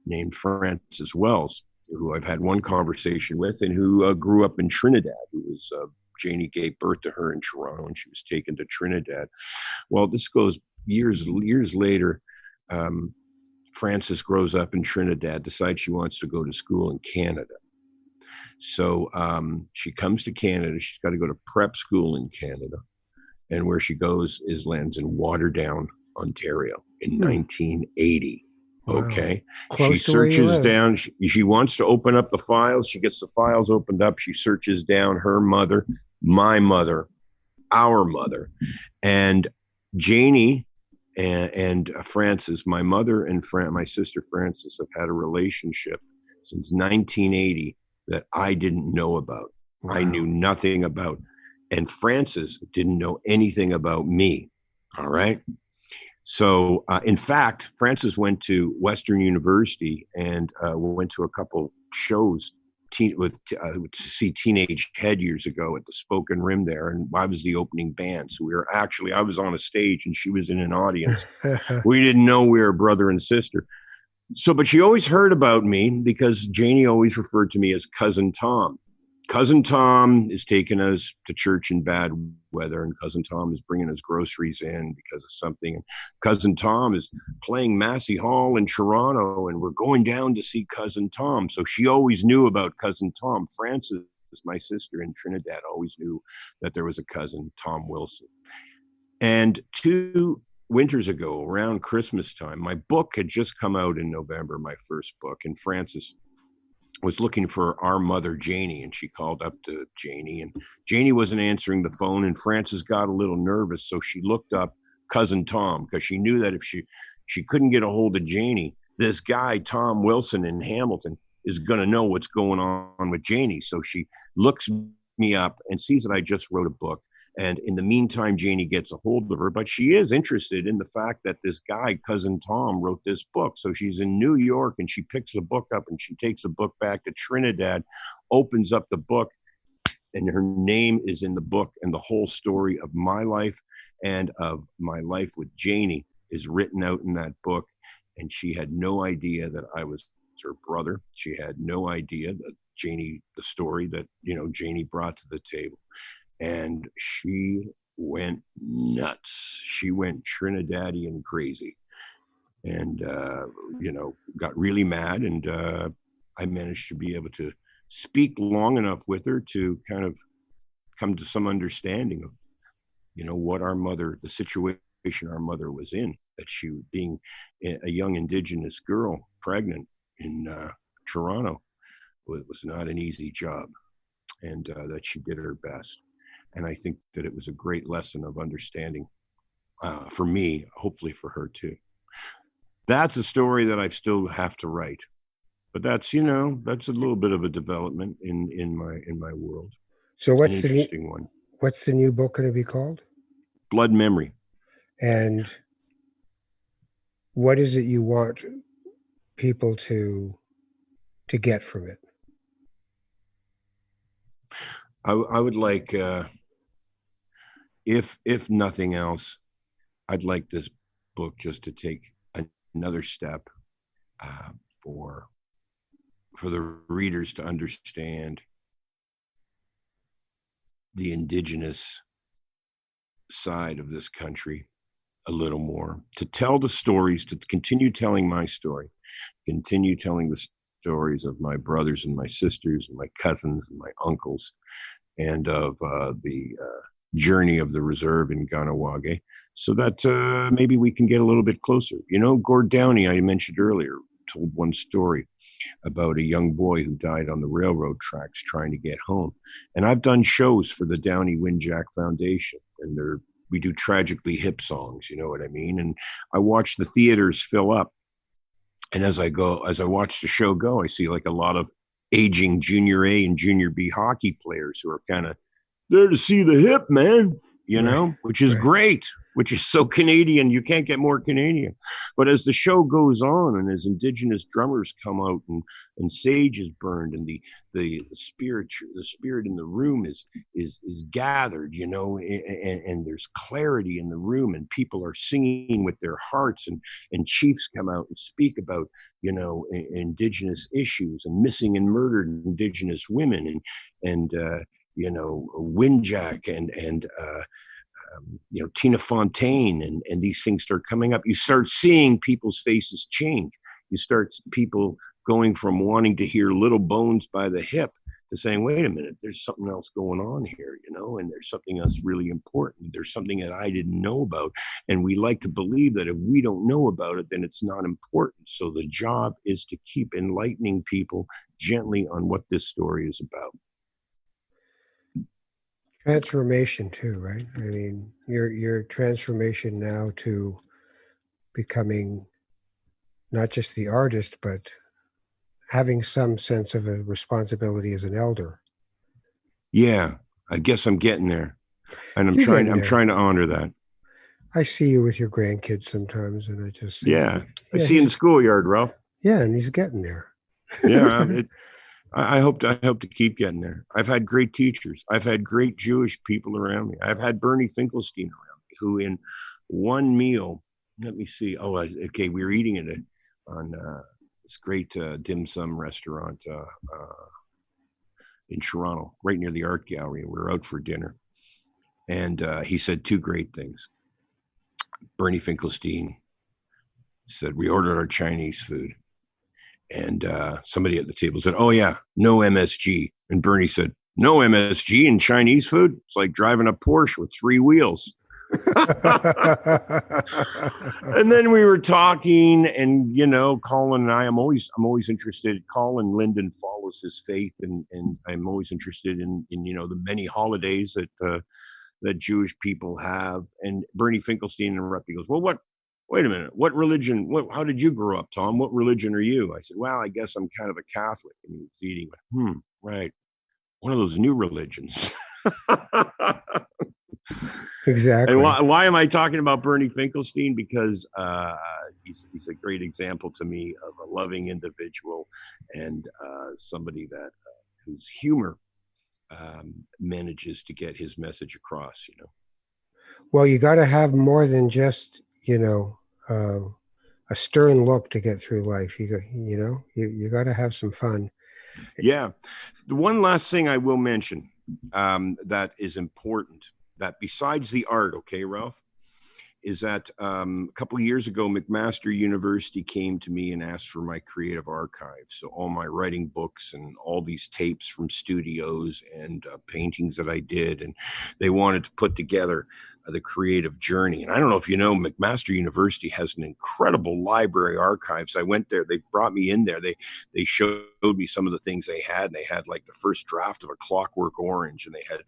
[SPEAKER 2] named Frances Wells, who I've had one conversation with, and who grew up in Trinidad. Who was Janie gave birth to her in Toronto, and she was taken to Trinidad. Well, this goes years later. Frances grows up in Trinidad, decides she wants to go to school in Canada. So she comes to Canada. She's got to go to prep school in Canada. And where she goes lands in Waterdown, Ontario in 1980.
[SPEAKER 1] Wow.
[SPEAKER 2] Okay. She
[SPEAKER 1] Close to where you
[SPEAKER 2] searches
[SPEAKER 1] live.
[SPEAKER 2] down, she wants to open up the files. She gets the files opened up. She searches down her mother, my mother, our mother. And Janie and Frances, my mother and my sister Frances, have had a relationship since 1980 that I didn't know about. I knew
[SPEAKER 1] Wow.
[SPEAKER 2] nothing about. And Frances didn't know anything about me. All right. So, in fact, Frances went to Western University and went to a couple shows to see Teenage Head years ago at the Spoken Rim there. And I was the opening band. So I was on a stage and she was in an audience. We didn't know we were brother and sister. So, but she always heard about me because Janie always referred to me as Cousin Tom. Cousin Tom is taking us to church in bad weather, and Cousin Tom is bringing us groceries in because of something. And Cousin Tom is playing Massey Hall in Toronto, and we're going down to see Cousin Tom. So she always knew about Cousin Tom. Frances, my sister in Trinidad, always knew that there was a cousin, Tom Wilson. And 2 winters ago, around Christmas time, my book had just come out in November, my first book, and Frances was looking for our mother Janie, and she called up to Janie, and Janie wasn't answering the phone, and Frances got a little nervous, so she looked up Cousin Tom, because she knew that if she couldn't get a hold of Janie, this guy Tom Wilson in Hamilton is going to know what's going on with Janie. So she looks me up and sees that I just wrote a book. And in the meantime, Janie gets a hold of her, but she is interested in the fact that this guy, Cousin Tom, wrote this book. So she's in New York, and she picks the book up, and she takes the book back to Trinidad, opens up the book, and her name is in the book, and the whole story of my life and of my life with Janie is written out in that book. And she had no idea that I was her brother. She had no idea that the story that, Janie brought to the table. And she went nuts. She went Trinidadian crazy, and got really mad. And I managed to be able to speak long enough with her to kind of come to some understanding of, what the situation our mother was in. that she, being a young Indigenous girl, pregnant in Toronto, was not an easy job, and that she did her best. And I think that it was a great lesson of understanding for me, hopefully for her too. That's a story that I still have to write, but that's, that's a little bit of a development in my world.
[SPEAKER 1] So
[SPEAKER 2] An interesting one.
[SPEAKER 1] what's the new book going to be called?
[SPEAKER 2] Blood Memory.
[SPEAKER 1] And what is it you want people to get from it?
[SPEAKER 2] I would like, if nothing else, I'd like this book just to take another step uh, for the readers to understand the Indigenous side of this country a little more, to tell the stories, to continue telling my story, continue telling the stories of my brothers and my sisters and my cousins and my uncles, and of the journey of the reserve in Ganawage, so that maybe we can get a little bit closer. Gord Downey, I mentioned earlier, told one story about a young boy who died on the railroad tracks trying to get home. And I've done shows for the Downey Windjack Foundation, and we do tragically hip songs, you know what I mean? And I watch the theaters fill up. And as I watch the show go, I see like a lot of aging junior A and junior B hockey players who are kind of there to see the hip, man,
[SPEAKER 1] Right.
[SPEAKER 2] which is great, which is so Canadian. You can't get more Canadian. But as the show goes on, and as Indigenous drummers come out, and sage is burned, and the spirit in the room is gathered, and there's clarity in the room, and people are singing with their hearts, and chiefs come out and speak about, Indigenous issues and missing and murdered Indigenous women, and Windjack and Tina Fontaine, and these things start coming up. You start seeing people's faces change. You start people going from wanting to hear Little Bones by the Hip to saying, wait a minute, there's something else going on here, and there's something else really important. There's something that I didn't know about. And we like to believe that if we don't know about it, then it's not important. So the job is to keep enlightening people gently on what this story is about.
[SPEAKER 1] Transformation too, right? I mean, your transformation now to becoming not just the artist, but having some sense of a responsibility as an elder.
[SPEAKER 2] Yeah, I guess I'm getting there, and I'm
[SPEAKER 1] You're
[SPEAKER 2] trying.
[SPEAKER 1] getting
[SPEAKER 2] I'm
[SPEAKER 1] there.
[SPEAKER 2] trying to honor that.
[SPEAKER 1] I see you with your grandkids sometimes, and I just say,
[SPEAKER 2] Yeah, I
[SPEAKER 1] yeah,
[SPEAKER 2] see you in the schoolyard, Ralph.
[SPEAKER 1] yeah, and he's getting there.
[SPEAKER 2] Yeah, I hope to keep getting there. I've had great teachers. I've had great Jewish people around me. I've had Bernie Finkelstein around me, who in one meal, let me see. Oh, okay, we were eating it on this great dim sum restaurant in Toronto, right near the art gallery. We were out for dinner, and he said two great things. Bernie Finkelstein said, we ordered our Chinese food, and somebody at the table said, oh yeah, no MSG. And Bernie said, no MSG in Chinese food? It's like driving a Porsche with three wheels. And then we were talking, and Colin and I'm always interested. Colin Linden follows his faith, and I'm always interested in the many holidays that Jewish people have. And Bernie Finkelstein interrupted. He goes, well, wait a minute, what religion, how did you grow up, Tom? What religion are you? I said, well, I guess I'm kind of a Catholic. And he was eating, right. One of those new religions.
[SPEAKER 1] Exactly.
[SPEAKER 2] And why am I talking about Bernie Finkelstein? Because he's a great example to me of a loving individual, and somebody that whose humor manages to get his message across.
[SPEAKER 1] Well, you got to have more than just a stern look to get through life. You got to have some fun.
[SPEAKER 2] Yeah. The one last thing I will mention that is important, that besides the art, okay, Ralph, is that a couple of years ago, McMaster University came to me and asked for my creative archive. So all my writing books and all these tapes from studios and paintings that I did, and they wanted to put together the creative journey. And I don't know if you know, McMaster University has an incredible library archives. I went there, they brought me in there. They showed me some of the things they had. And they had like the first draft of A Clockwork Orange, and they had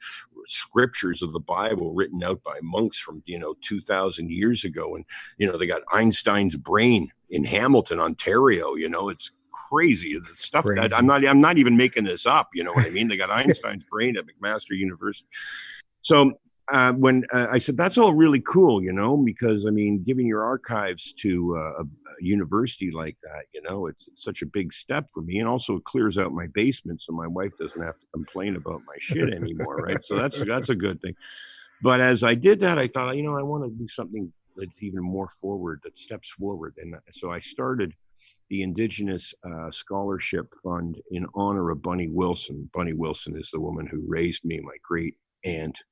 [SPEAKER 2] scriptures of the Bible written out by monks from, 2000 years ago. And, they got Einstein's brain in Hamilton, Ontario. It's crazy. The stuff
[SPEAKER 1] Crazy.
[SPEAKER 2] that I'm not even making this up. You know what I mean? They got Einstein's brain at McMaster University. So when I said, that's all really cool, because giving your archives to a university like that, it's such a big step for me. And also it clears out my basement so my wife doesn't have to complain about my shit anymore. Right. So that's a good thing. But as I did that, I thought, I want to do something that's even more forward, that steps forward. And so I started the Indigenous Scholarship Fund in honor of Bunny Wilson. Bunny Wilson is the woman who raised me, my great aunt,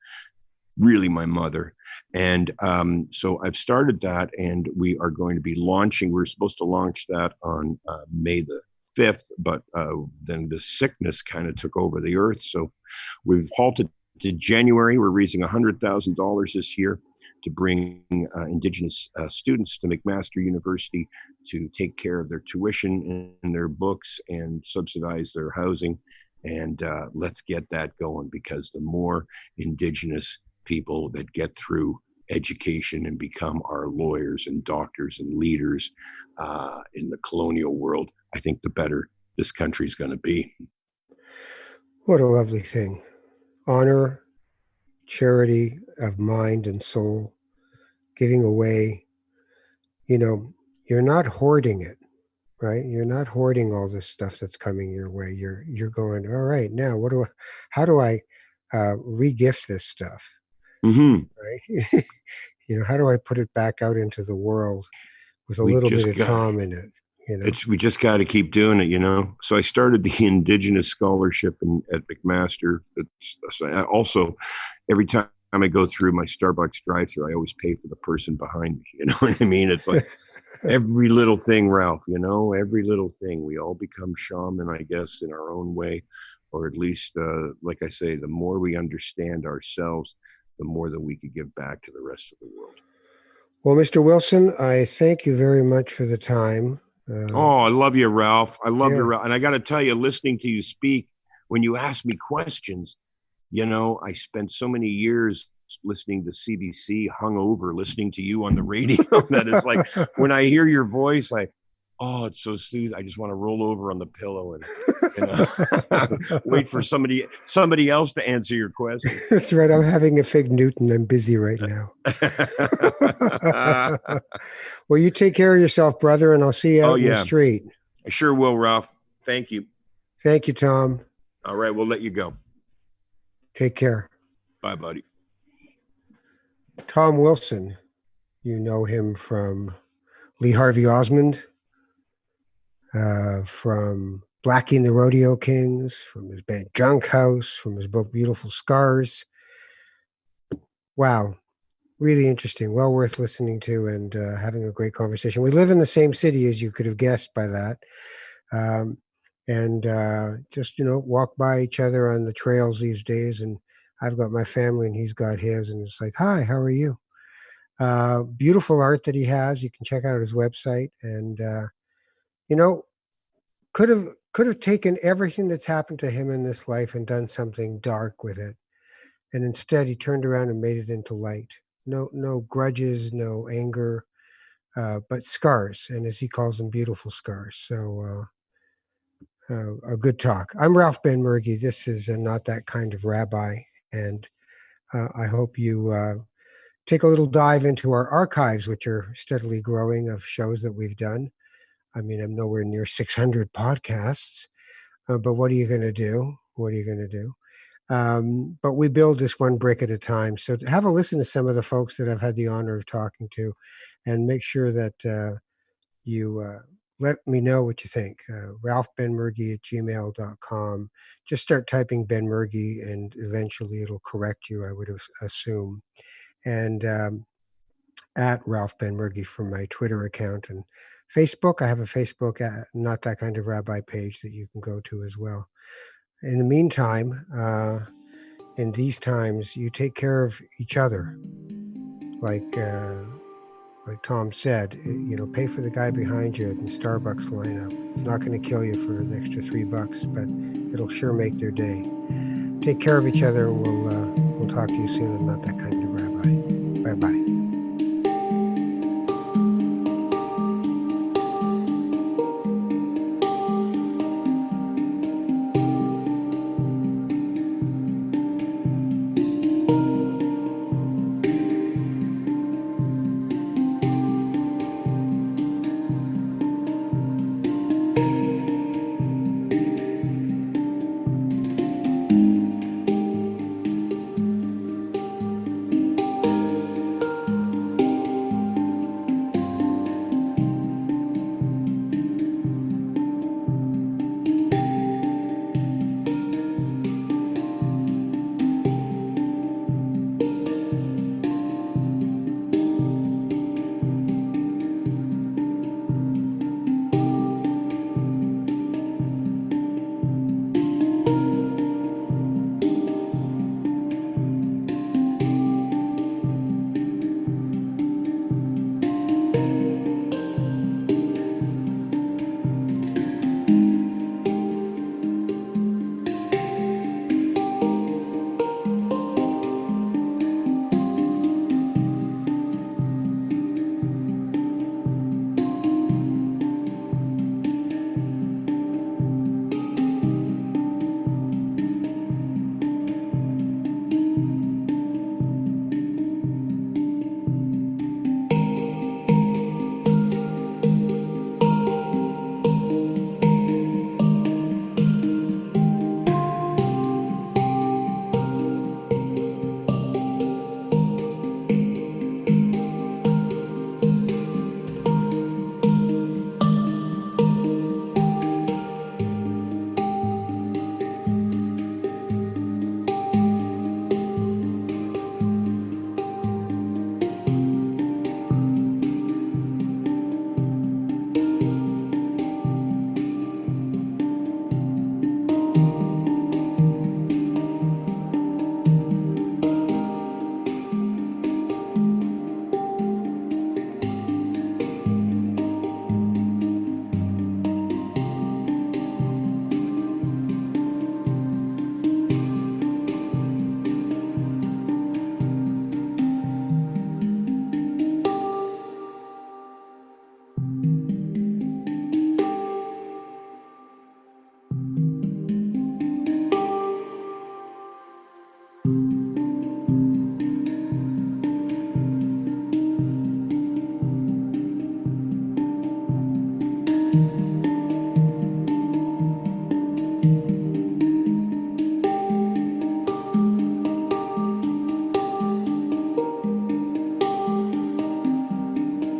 [SPEAKER 2] really my mother. And so I've started that, and we are going to be launching. We're supposed to launch that on May the 5th, but then the sickness kind of took over the earth. So we've halted to January. We're raising $100,000 this year to bring Indigenous students to McMaster University to take care of their tuition and their books and subsidize their housing. And let's get that going, because the more Indigenous people that get through education and become our lawyers and doctors and leaders in the colonial world, I think the better this country's going to be.
[SPEAKER 1] What a lovely thing. Honor, charity of mind and soul, giving away. You're not hoarding it, right? You're not hoarding all this stuff that's coming your way. You're going, all right, now how do I re-gift this stuff?
[SPEAKER 2] Mm-hmm.
[SPEAKER 1] Right? How do I put it back out into the world with a little bit of Tom in it?
[SPEAKER 2] We just got to keep doing it, So I started the Indigenous Scholarship at McMaster. Also, every time I go through my Starbucks drive-thru, I always pay for the person behind me. You know what I mean? It's like every little thing, Ralph, every little thing. We all become shaman, I guess, in our own way, or at least, like I say, the more we understand ourselves, the more that we could give back to the rest of the world.
[SPEAKER 1] Well, Mr. Wilson, I thank you very much for the time.
[SPEAKER 2] I love you, Ralph. I love you, Ralph. And I got to tell you, listening to you speak, when you ask me questions, I spent so many years listening to CBC, hungover, listening to you on the radio, that it's like, when I hear your voice, it's so soothing. I just want to roll over on the pillow and wait for somebody else to answer your question.
[SPEAKER 1] That's right. I'm having a fig Newton. I'm busy right now. Well, you take care of yourself, brother, and I'll see you out in the street.
[SPEAKER 2] I sure will, Ralph. Thank you.
[SPEAKER 1] Thank you, Tom.
[SPEAKER 2] All right, we'll let you go.
[SPEAKER 1] Take care.
[SPEAKER 2] Bye, buddy.
[SPEAKER 1] Tom Wilson, you know him from Lee Harvey Osmond, from Blackie and the Rodeo Kings, from his band Junk House, from his book Beautiful Scars. Wow. Really interesting. Well worth listening to and having a great conversation. We live in the same city, as you could have guessed by that. Just, walk by each other on the trails these days. And I've got my family and he's got his. And it's like, hi, how are you? Beautiful art that he has. You can check out his website. And, could have taken everything that's happened to him in this life and done something dark with it. And instead he turned around and made it into light. No grudges, no anger, but scars. And as he calls them, beautiful scars. So a good talk. I'm Ralph Ben-Mergy. This is Not That Kind of Rabbi. And I hope you take a little dive into our archives, which are steadily growing, of shows that we've done. I'm nowhere near 600 podcasts, but what are you going to do? But we build this one brick at a time. So have a listen to some of the folks that I've had the honor of talking to, and make sure that you let me know what you think. RalphBenMergy@gmail.com. Just start typing Ben Mergy, and eventually it'll correct you, I would assume. And at Ralph Ben Mergy from my Twitter account, and Facebook. I have a Facebook Not That Kind of Rabbi page that you can go to as well. In the meantime, in these times, you take care of each other. like Tom said, pay for the guy behind you in the Starbucks lineup. It's not going to kill you for an extra $3, but it'll sure make their day. Take care of each other, and we'll talk to you soon. I'm Not That Kind of Rabbi. Bye-bye.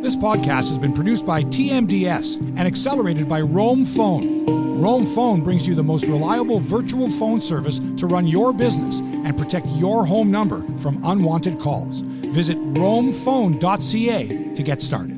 [SPEAKER 3] This podcast has been produced by TMDS and accelerated by Roam Phone. Roam Phone brings you the most reliable virtual phone service to run your business and protect your home number from unwanted calls. Visit roamphone.ca to get started.